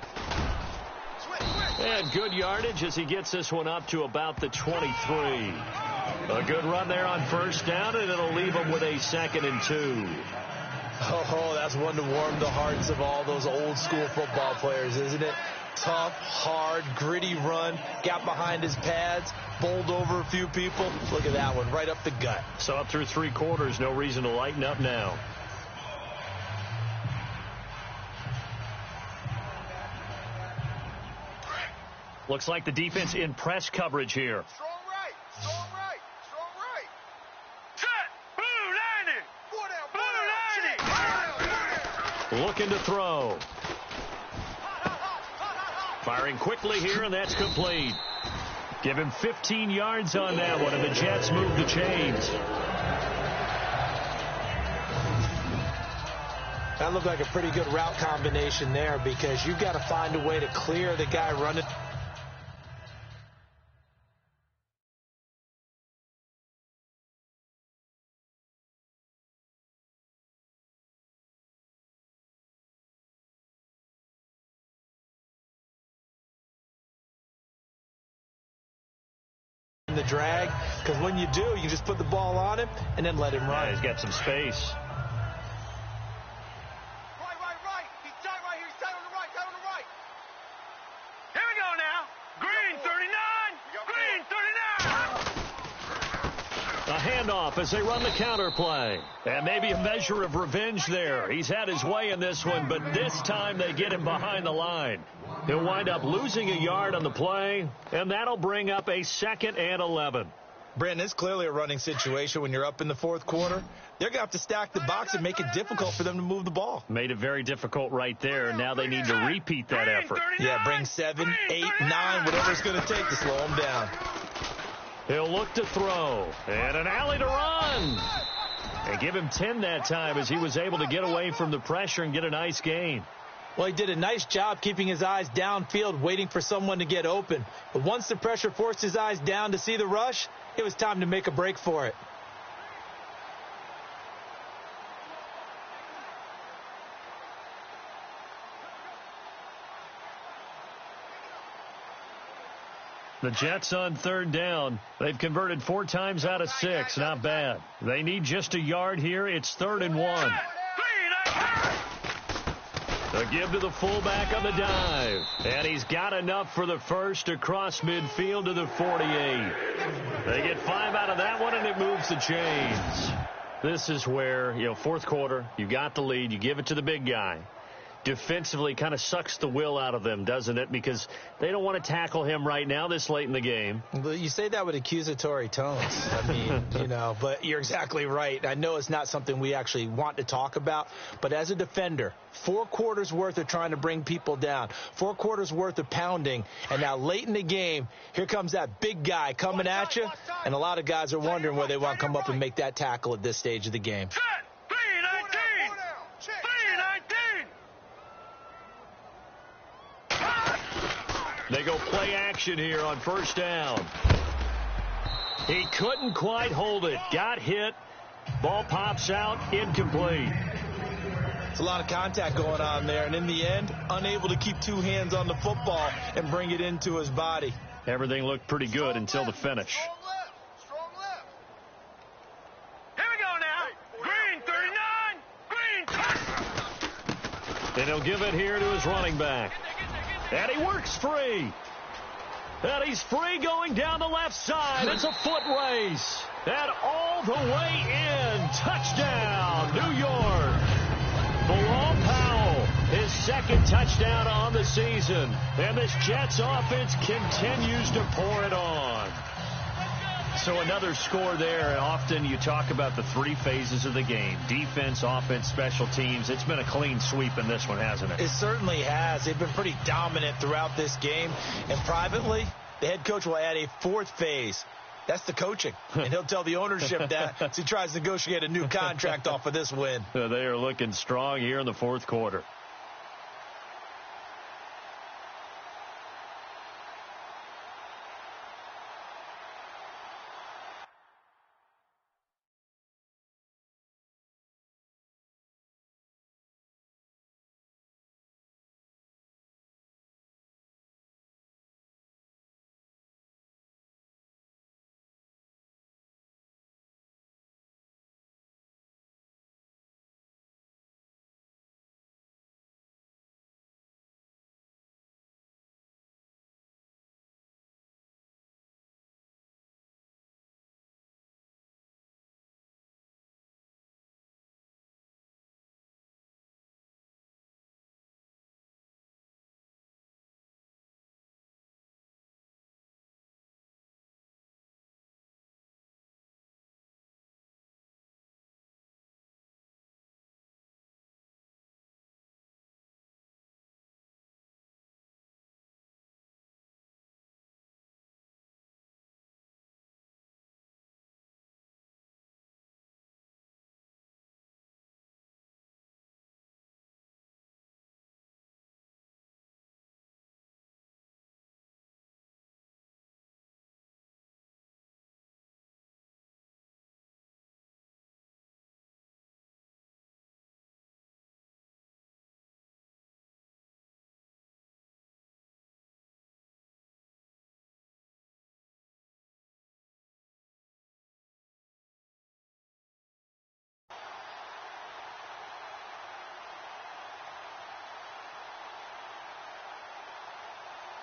And good yardage as he gets this one up to about the 23. A good run there on first down, and it'll leave him with a 2nd and 2. Oh, that's one to warm the hearts of all those old school football players, isn't it? Tough, hard, gritty run, got behind his pads, bowled over a few people. Look at that one, right up the gut. So up through 3 quarters, no reason to lighten up now. Looks like the defense in press coverage here. Strong right, strong right, strong right. Set. Blue 90. Blue Looking to throw. Firing quickly here, and that's complete. Give him 15 yards on that one, and the Jets move the chains. That looked like a pretty good route combination there because you've got to find a way to clear the guy running. The drag, because when you do, you just put the ball on him and then let him run. Yeah, he's got some space. Right. He's tight right here. He's tight on the right. Tight on the right. Here we go now. Green 39. Green 39. A handoff as they run the counter play. And maybe a measure of revenge there. He's had his way in this one, but this time they get him behind the line. He'll wind up losing a yard on the play, and that'll bring up a 2nd and 11. Brandon, it's clearly a running situation when you're up in the fourth quarter. They're going to have to stack the box and make it difficult for them to move the ball. Made it very difficult right there. Now they need to repeat that effort. Yeah, bring 7, 8, 9, whatever it's going to take to slow them down. He'll look to throw, and an alley to run. And give him 10 that time as he was able to get away from the pressure and get a nice gain. Well, he did a nice job keeping his eyes downfield, waiting for someone to get open. But once the pressure forced his eyes down to see the rush, it was time to make a break for it. The Jets on third down. They've converted 4 times out of 6. Not bad. They need just a yard here. It's 3rd and 1. The give to the fullback on the dive. And he's got enough for the first across midfield to the 48. They get 5 out of that one, and it moves the chains. This is where, fourth quarter, you got the lead. You give it to the big guy. Defensively kind of sucks the will out of them, doesn't it? Because they don't want to tackle him right now this late in the game. Well, you say that with accusatory tones. I mean, but you're exactly right. I know it's not something we actually want to talk about, but as a defender, 4 quarters worth of trying to bring people down, 4 quarters worth of pounding, and now late in the game, here comes that big guy coming at you, and a lot of guys are wondering whether they want to come up and make that tackle at this stage of the game. They go play action here on first down. He couldn't quite hold it. Got hit. Ball pops out. Incomplete. It's a lot of contact going on there, and in the end, unable to keep 2 hands on the football and bring it into his body. Everything looked pretty good until the finish. Strong left. Here we go now. Green, 39. Green. And he'll give it here to his running back. And he works free. And he's free going down the left side. It's a foot race. And all the way in. Touchdown, New York. Bilal Powell, his 2nd touchdown on the season. And this Jets offense continues to pour it on. So another score there, and often you talk about the 3 phases of the game. Defense, offense, special teams. It's been a clean sweep in this one, hasn't it? It certainly has. They've been pretty dominant throughout this game. And privately, the head coach will add a 4th phase. That's the coaching. And he'll tell the ownership that as he tries to negotiate a new contract off of this win. They are looking strong here in the 4th quarter.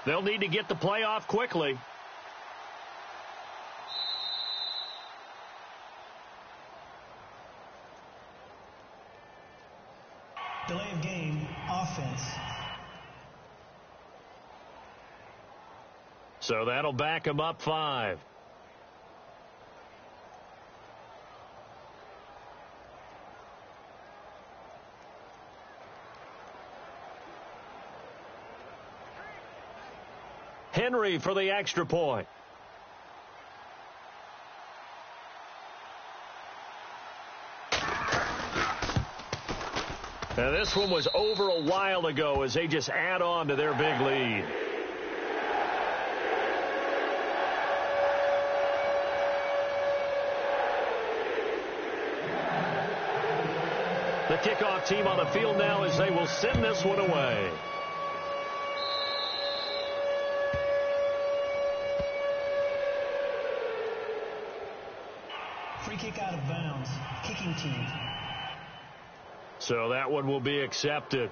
They'll need to get the play off quickly. Delay of game, offense. So that'll back him up 5. Henry for the extra point. Now this one was over a while ago as they just add on to their big lead. The kickoff team on the field now as they will send this one away. So that one will be accepted.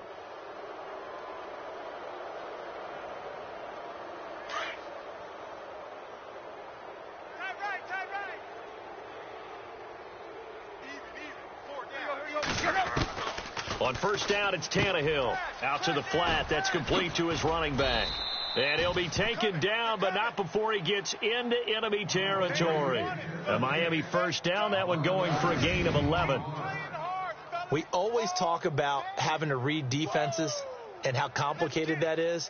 On first down, it's Tannehill. Out to the flat. That's complete to his running back. And he'll be taken down, but not before he gets into enemy territory. A Miami first down, that one going for a gain of 11. We always talk about having to read defenses and how complicated that is.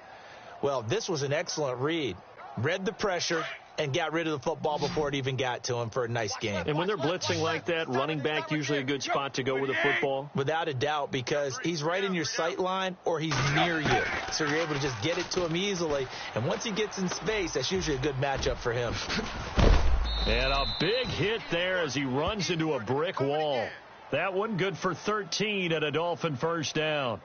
Well, this was an excellent read. Read the pressure and got rid of the football before it even got to him for a nice gain. And when they're blitzing like that, running back usually a good spot to go with the football? Without a doubt, because he's right in your sight line or he's near you. So you're able to just get it to him easily. And once he gets in space, that's usually a good matchup for him. And a big hit there as he runs into a brick wall. That one good for 13 at a Dolphin first down.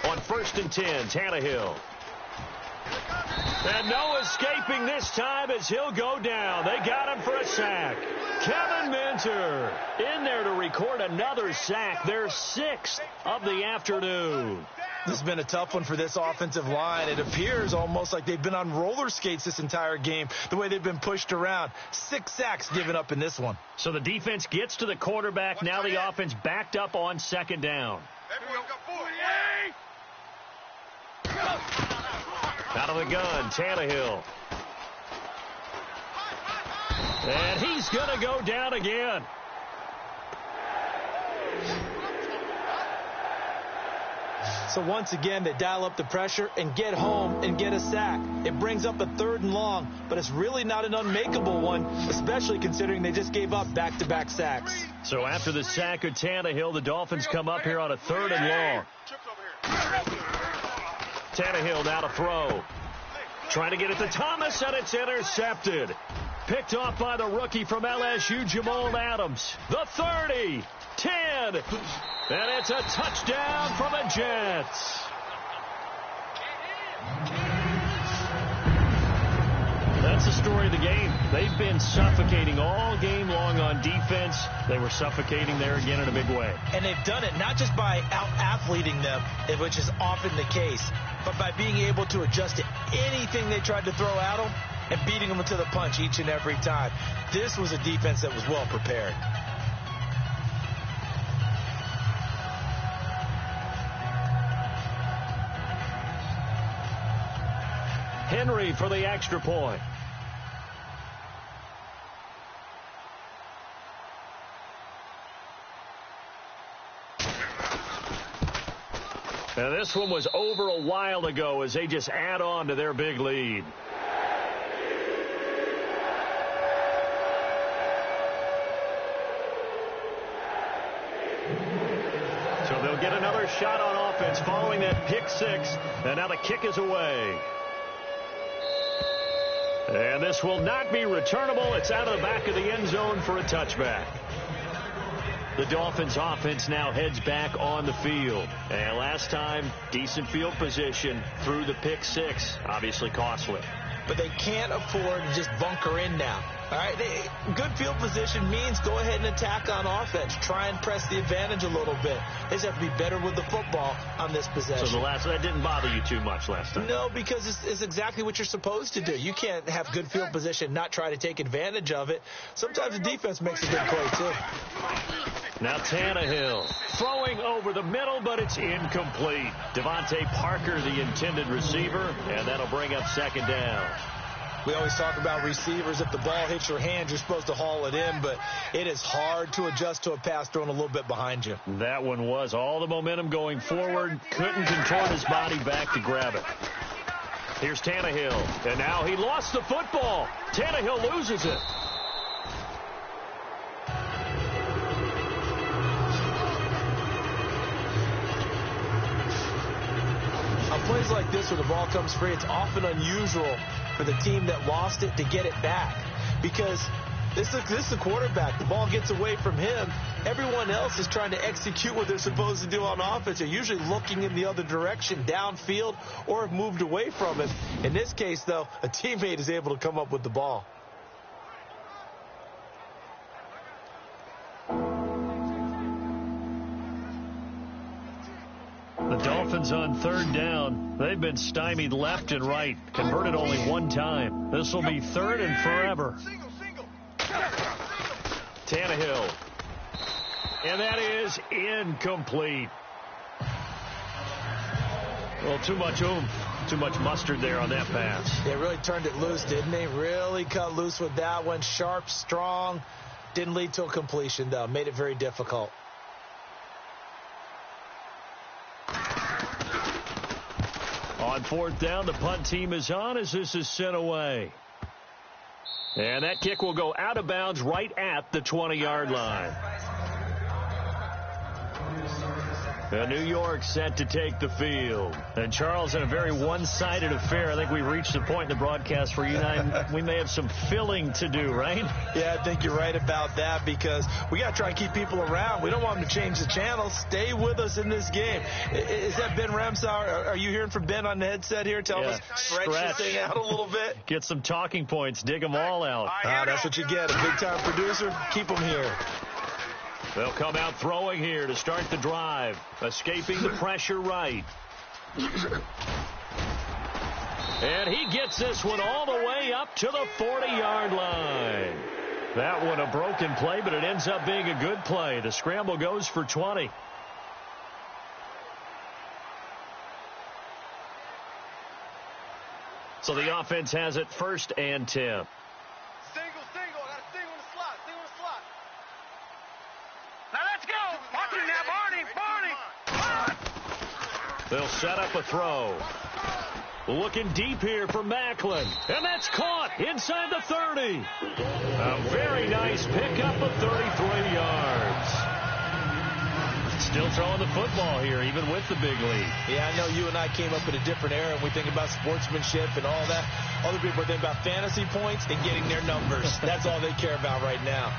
On first and 10, Tannehill. And no escaping this time as he'll go down. They got him for a sack. Kevin Minter in there to record another sack. Their 6th of the afternoon. This has been a tough one for this offensive line. It appears almost like they've been on roller skates this entire game, the way they've been pushed around. 6 sacks given up in this one. So the defense gets to the quarterback. Now the offense backed up on second down. Out of the gun, Tannehill. And he's going to go down again. So once again, they dial up the pressure and get home and get a sack. It brings up a 3rd and long, but it's really not an unmakeable one, especially considering they just gave up back-to-back sacks. So after the sack of Tannehill, the Dolphins come up here on a 3rd and long. Tannehill now to throw. Trying to get it to Thomas, and it's intercepted. Picked off by the rookie from LSU, Jamal Adams. The 30, 10, and it's a touchdown for the Jets. That's the story of the game. They've been suffocating all game long on defense. They were suffocating there again in a big way. And they've done it not just by out-athleting them, which is often the case, but by being able to adjust to anything they tried to throw at them and beating them to the punch each and every time. This was a defense that was well prepared. Henry for the extra point. Now this one was over a while ago as they just add on to their big lead. So they'll get another shot on offense following that pick 6, and now the kick is away. And this will not be returnable. It's out of the back of the end zone for a touchback. The Dolphins offense now heads back on the field. And last time, decent field position through the pick 6. Obviously costly. But they can't afford to just bunker in now. All right, good field position means go ahead and attack on offense. Try and press the advantage a little bit. They just have to be better with the football on this possession. So that didn't bother you too much last time? No, because it's exactly what you're supposed to do. You can't have good field position, not try to take advantage of it. Sometimes the defense makes a good play, too. Now Tannehill throwing over the middle, but it's incomplete. Devontae Parker, the intended receiver, and that'll bring up second down. We always talk about receivers. If the ball hits your hand, you're supposed to haul it in, but it is hard to adjust to a pass thrown a little bit behind you. That one was all the momentum going forward. Couldn't contort his body back to grab it. Here's Tannehill, and now he lost the football. Tannehill loses it. On plays like this where the ball comes free, it's often unusual for the team that lost it to get it back, because This is the quarterback. The ball gets away from him. Everyone else is trying to execute what they're supposed to do on offense. They're usually looking in the other direction, downfield, or have moved away from him. In this case, though, a teammate is able to come up with the ball. The Dolphins on third down. They've been stymied left and right. Converted only one time. This will be third and forever. Tannehill. And that is incomplete. Well, too much oomph. Too much mustard there on that pass. They really turned it loose, didn't they? Really cut loose with that one. Sharp, strong. Didn't lead to a completion, though. Made it very difficult. On fourth down, the punt team is on as this is sent away. And that kick will go out of bounds right at the 20-yard line. And New York set to take the field. And Charles, in a very one-sided affair, I think we've reached the point in the broadcast where you and I, we may have some filling to do, right? Yeah, I think you're right about that because we got to try and keep people around. We don't want them to change the channel. Stay with us in this game. Is that Ben Ramsauer? Are you hearing from Ben on the headset here? Tell us, stretch this thing out a little bit. Get some talking points. Dig them all out. That's what you get. A big-time producer. Keep them here. They'll come out throwing here to start the drive. Escaping the pressure right. And he gets this one all the way up to the 40-yard line. That one a broken play, but it ends up being a good play. The scramble goes for 20. So the offense has it first and 10. They'll set up a throw. Looking deep here for Macklin. And that's caught inside the 30. A very nice pickup of 33 yards. Still throwing the football here, even with the big lead. Yeah, I know you and I came up in a different era, and we think about sportsmanship and all that. Other people are thinking about fantasy points and getting their numbers. That's all they care about right now.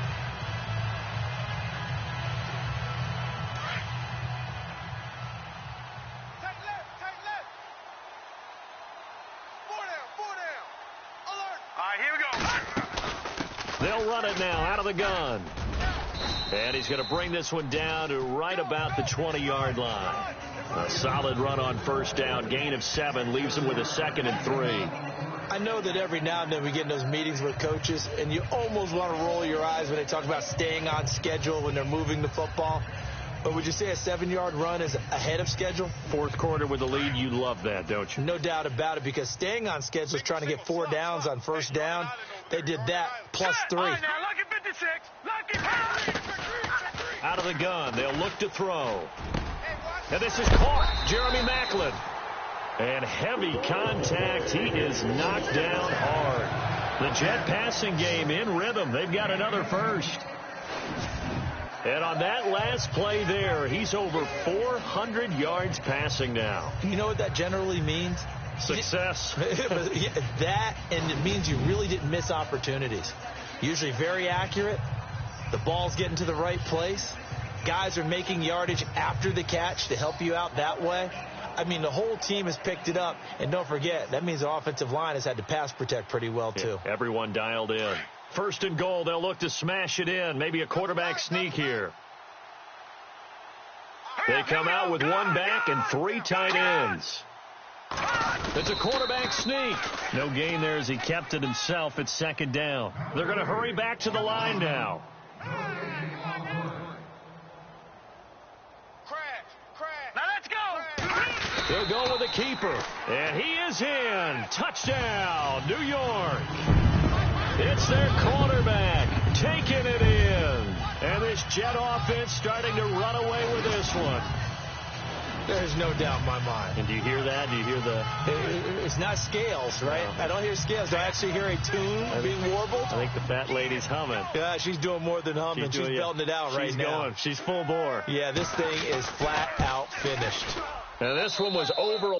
They'll run it now out of the gun. And he's going to bring this one down to right about the 20-yard line. A solid run on first down. Gain of 7 leaves him with a 2nd and 3. I know that every now and then we get in those meetings with coaches, and you almost want to roll your eyes when they talk about staying on schedule when they're moving the football. But would you say a 7-yard run is ahead of schedule? Fourth quarter with the lead, you love that, don't you? No doubt about it, because staying on schedule is trying to get 4 downs on first down. They did that plus 3. All right, now, lucky 56. Lucky 50. Out of the gun, they'll look to throw. And this is caught. Jeremy Macklin. And heavy contact. He is knocked down hard. The Jet passing game in rhythm. They've got another first. And on that last play there, he's over 400 yards passing now. You know what that generally means? Success. That, and it means you really didn't miss opportunities. Usually very accurate. The ball's getting to the right place. Guys are making yardage after the catch to help you out that way. I mean, the whole team has picked it up. And don't forget, that means the offensive line has had to pass protect pretty well, too. Yeah, everyone dialed in. First and goal, they'll look to smash it in. Maybe a quarterback sneak here. They come out with 1 back and 3 tight ends. It's a quarterback sneak. No gain there as he kept it himself at 2nd down. They're going to hurry back to the line now. Now let's go. They'll go with a keeper. And he is in. Touchdown, New York. It's their quarterback taking it in. And this Jet offense starting to run away with this one. There's no doubt in my mind. And do you hear that? Do you hear the... It's not scales, right? No. I don't hear scales. Do I actually hear a tune being warbled? I think the fat lady's humming. Yeah, she's doing more than humming. She's belting it out right now. She's going. She's full bore. Yeah, this thing is flat out finished. And this one was over...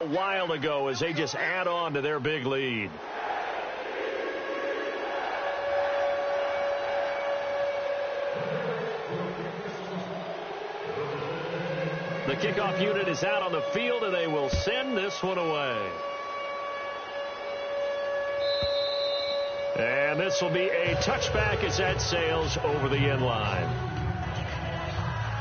A while ago as they just add on to their big lead. The kickoff unit is out on the field, and they will send this one away. And this will be a touchback as that sails over the end line.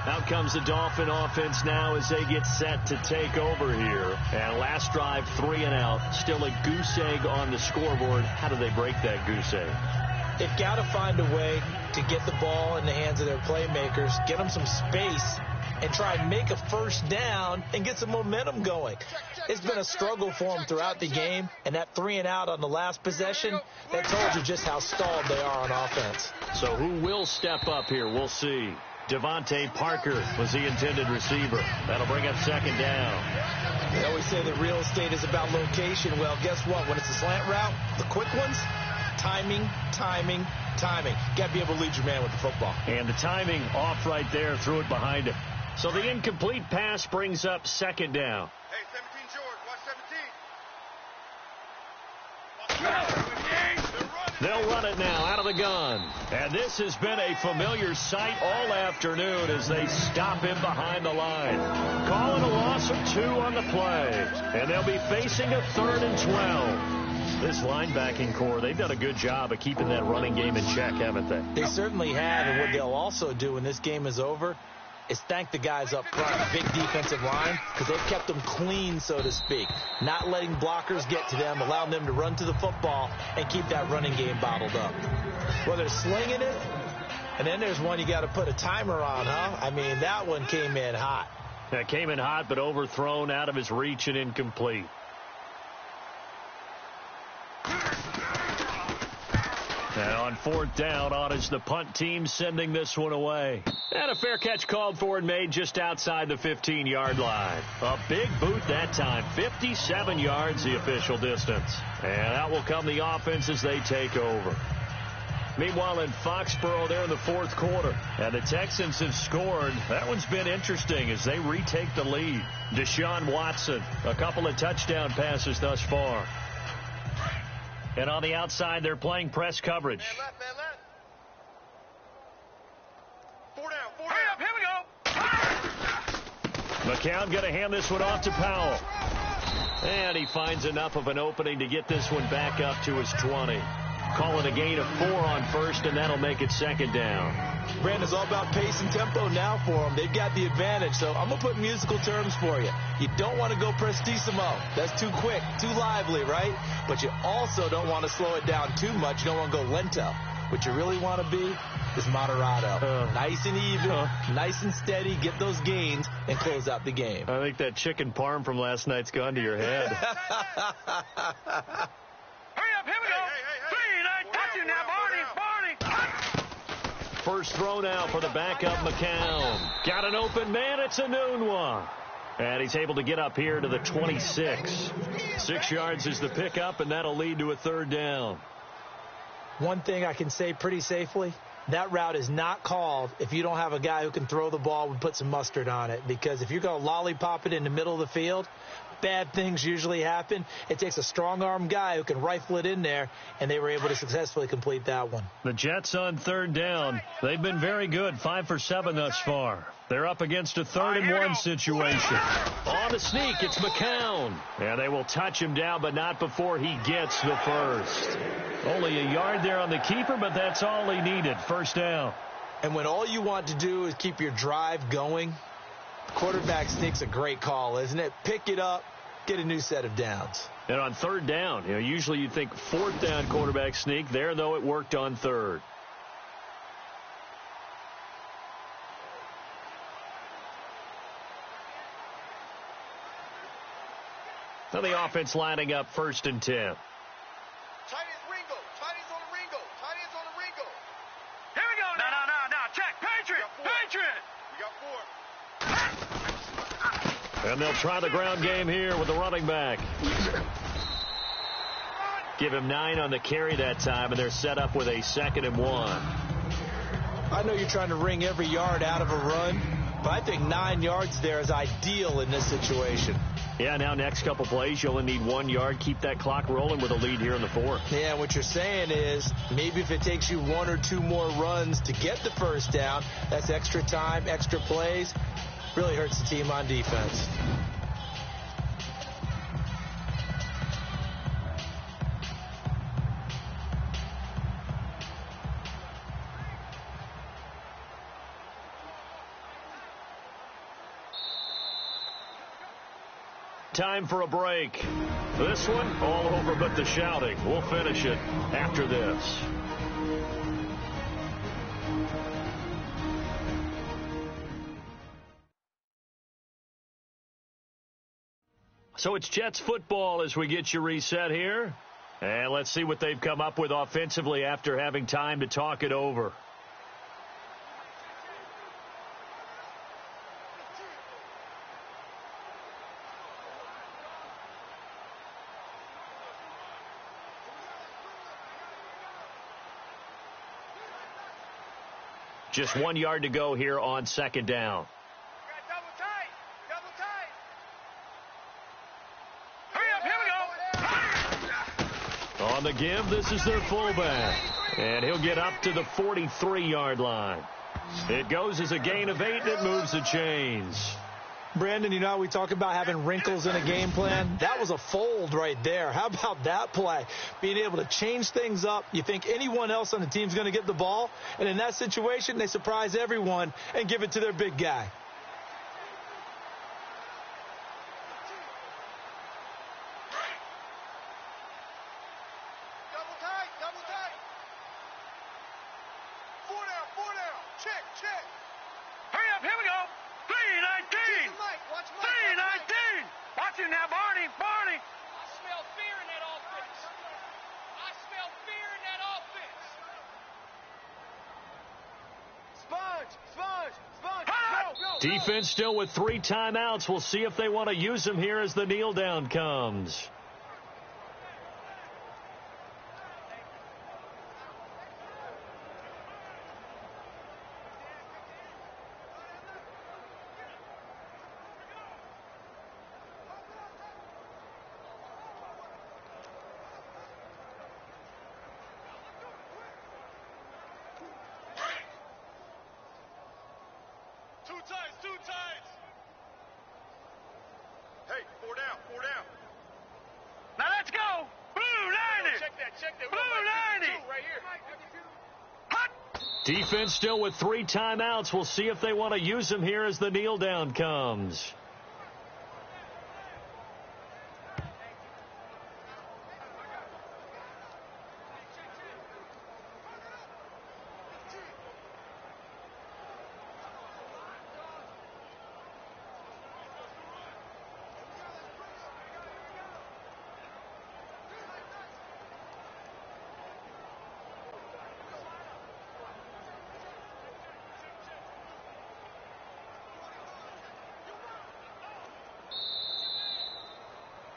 Out comes the Dolphin offense now as they get set to take over here. And last drive, 3 and out. Still a goose egg on the scoreboard. How do they break that goose egg? They've got to find a way to get the ball in the hands of their playmakers, get them some space, and try and make a first down and get some momentum going. It's been a struggle for them throughout the game, and that 3 and out on the last possession, that told you just how stalled they are on offense. So who will step up here? We'll see. Devontae Parker was the intended receiver. That'll bring up second down. They always say that real estate is about location. Well, guess what? When it's a slant route, the quick ones, timing. Got to be able to lead your man with the football. And the timing off right there, threw it behind him. So the incomplete pass brings up second down. Hey, 17 George, watch 17. They'll run it now out of the gun. And this has been a familiar sight all afternoon as they stop him behind the line. Calling a loss of 2 on the play. And they'll be facing a 3rd and 12. This linebacking core, they've done a good job of keeping that running game in check, haven't they? They certainly have. And what they'll also do when this game is over is thank the guys up front, big defensive line, because they've kept them clean, so to speak. Not letting blockers get to them, allowing them to run to the football and keep that running game bottled up. Well, they're slinging it, and then there's one you got to put a timer on, huh? I mean, that one came in hot. That came in hot, but overthrown, out of his reach, and incomplete. Now on 4th down, on is the punt team sending this one away. And a fair catch called for and made just outside the 15-yard line. A big boot that time, 57 yards the official distance. And out will come the offense as they take over. Meanwhile, in Foxborough, they're in the 4th quarter. And the Texans have scored. That one's been interesting as they retake the lead. Deshaun Watson, a couple of touchdown passes thus far. And on the outside, they're playing press coverage. Man left, man left. 4 down, 4 down. Here we go. McCown going to hand this one off to Powell. And he finds enough of an opening to get this one back up to his 20. Call it a gain of 4 on first, and that'll make it second down. Brandon, it's all about pace and tempo now for them. They've got the advantage, so I'm going to put musical terms for you. You don't want to go prestissimo. That's too quick, too lively, right? But you also don't want to slow it down too much. You don't want to go lento. What you really want to be is moderato. Nice and even, nice and steady, get those gains, and close out the game. I think that chicken parm from last night's gone to your head. Hurry up, here we go. Phins, I touch you now, Barney. First throw now for the backup McCown. Got an open man. It's a noon one. And he's able to get up here to the 26. 6 yards is the pickup, and that'll lead to a 3rd down. One thing I can say pretty safely, that route is not called if you don't have a guy who can throw the ball and put some mustard on it. Because if you're going to lollipop it in the middle of the field, bad things usually happen. It takes a strong-arm guy who can rifle it in there, and they were able to successfully complete that one. The Jets on 3rd down. They've been very good, 5 for 7 thus far. They're up against a 3rd and 1 situation. On the sneak, it's McCown. And they will touch him down, but not before he gets the first. Only a yard there on the keeper, but that's all he needed. First down. And when all you want to do is keep your drive going, quarterback sneak's a great call, isn't it? Pick it up, get a new set of downs. And on 3rd down, usually you think 4th down quarterback sneak. There, though, it worked on 3rd. Now the offense lining up 1st and 10. Tight ends Ringo. Tight ends on the Ringo. Tight ends on the Ringo. Here we go. No. Check. Patriot. We got 4. And they'll try the ground game here with the running back. Give him 9 on the carry that time, and they're set up with a 2nd and 1. I know you're trying to wring every yard out of a run, but I think 9 yards there is ideal in this situation. Yeah, now next couple plays, you only need 1 yard. Keep that clock rolling with a lead here in the fourth. Yeah, what you're saying is maybe if it takes you 1 or 2 more runs to get the first down, that's extra time, extra plays. Really hurts the team on defense. Time for a break. This one, all over but the shouting. We'll finish it after this. So it's Jets football as we get you reset here. And let's see what they've come up with offensively after having time to talk it over. Just 1 yard to go here on second down. Double tight. Double tight. Hurry up, here we go. On the give, this is their fullback. And he'll get up to the 43-yard line. It goes as a gain of 8, and it moves the chains. Brandon, you know how we talk about having wrinkles in a game plan? That was a fold right there. How about that play? Being able to change things up. You think anyone else on the team's going to get the ball, and in that situation, they surprise everyone and give it to their big guy. Double tight. Double tight. 4 down. Check. Hurry up, here we go. 319. Watch Mike. 319. Watch him now, Barney. I smell fear in that offense. Sponge. Go. Defense still with 3 timeouts. We'll see if they want to use them here as the kneel down comes. Two times. Hey, 4 down. Now let's go. Blue 90. Check that. Blue 90. Right here. Hut. Defense still with 3 timeouts. We'll see if they want to use them here as the kneel down comes.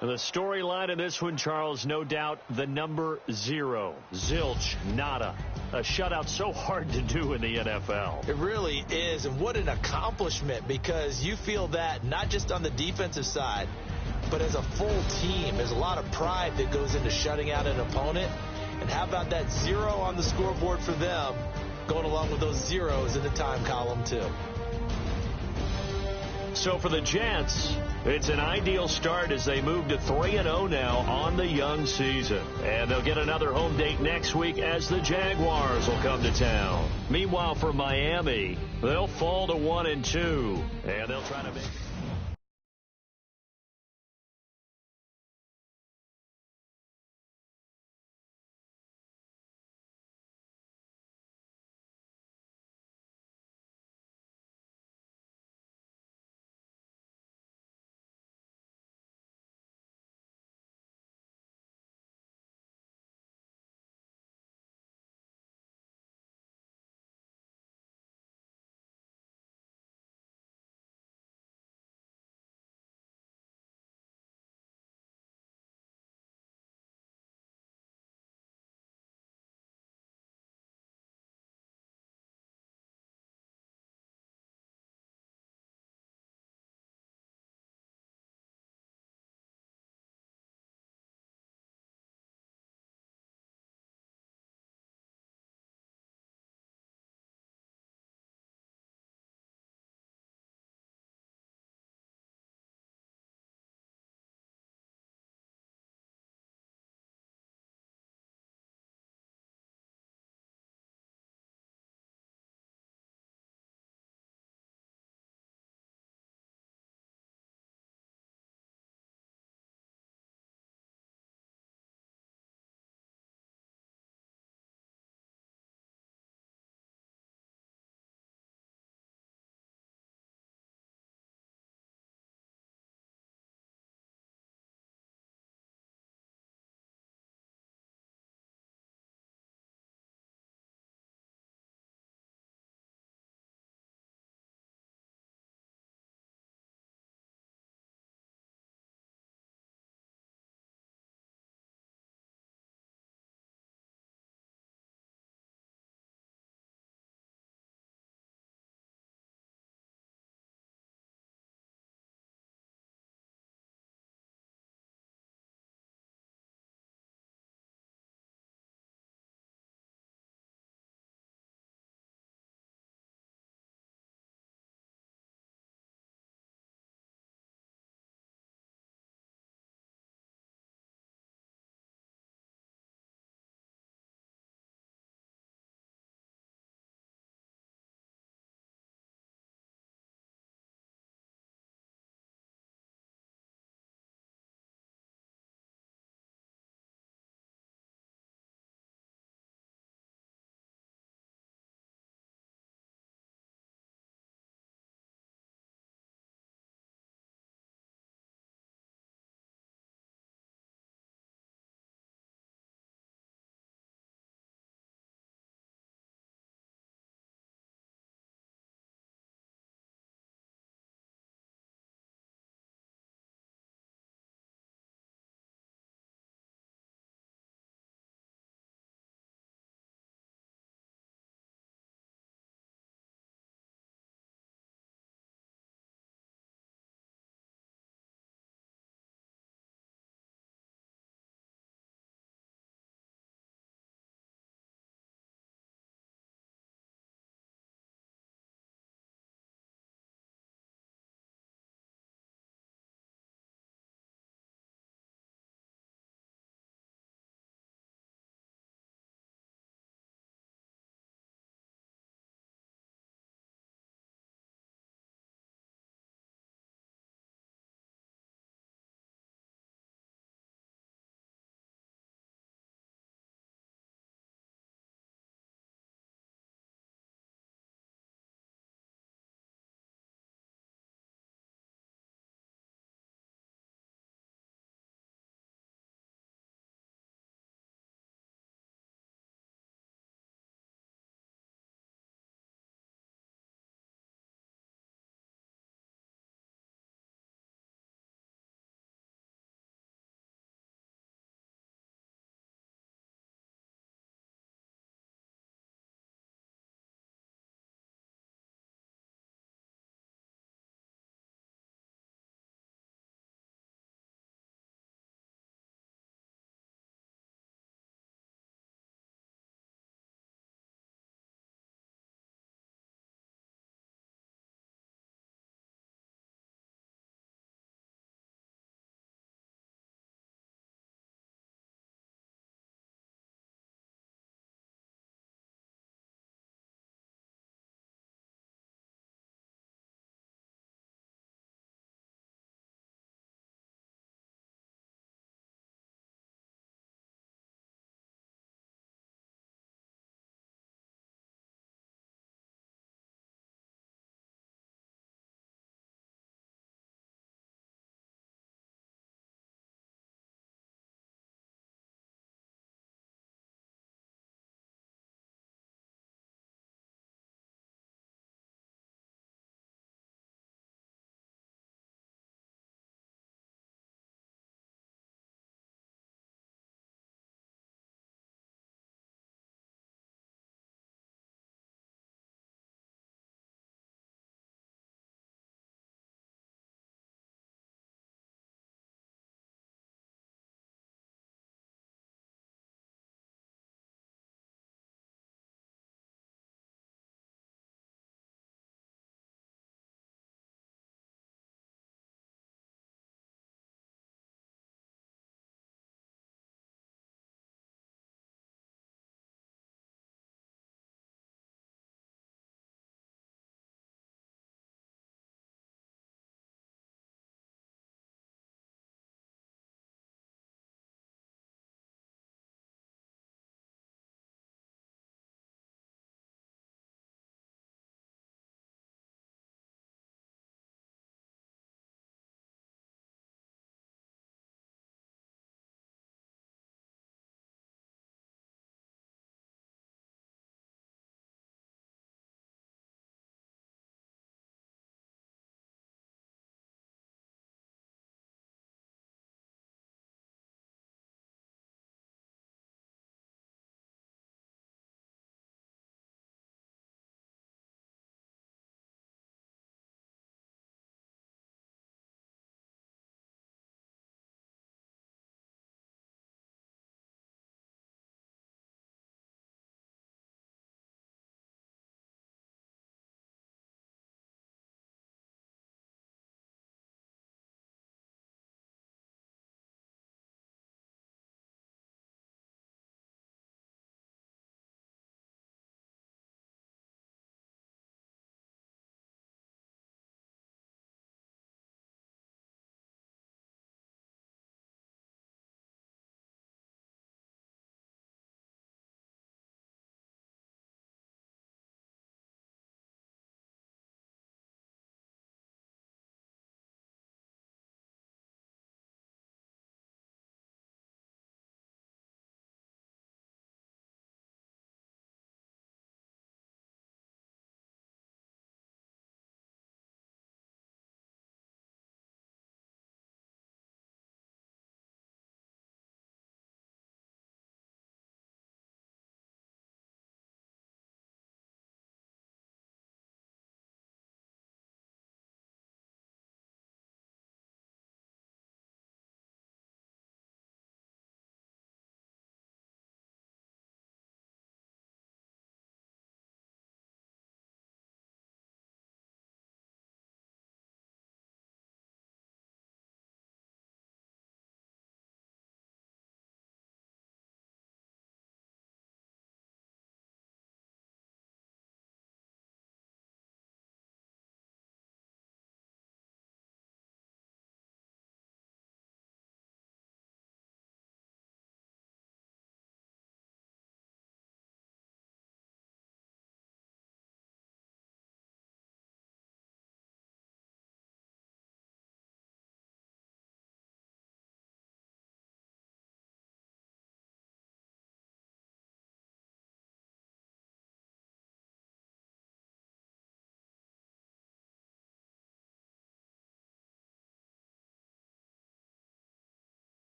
And the storyline of this one, Charles, no doubt the number 0. Zilch, nada. A shutout so hard to do in the NFL. It really is, and what an accomplishment, because you feel that not just on the defensive side, but as a full team. There's a lot of pride that goes into shutting out an opponent. And how about that 0 on the scoreboard for them, going along with those zeros in the time column, too. So for the Jets, it's an ideal start as they move to 3-0 now on the young season. And they'll get another home date next week as the Jaguars will come to town. Meanwhile, for Miami, they'll fall to 1-2, and they'll try to make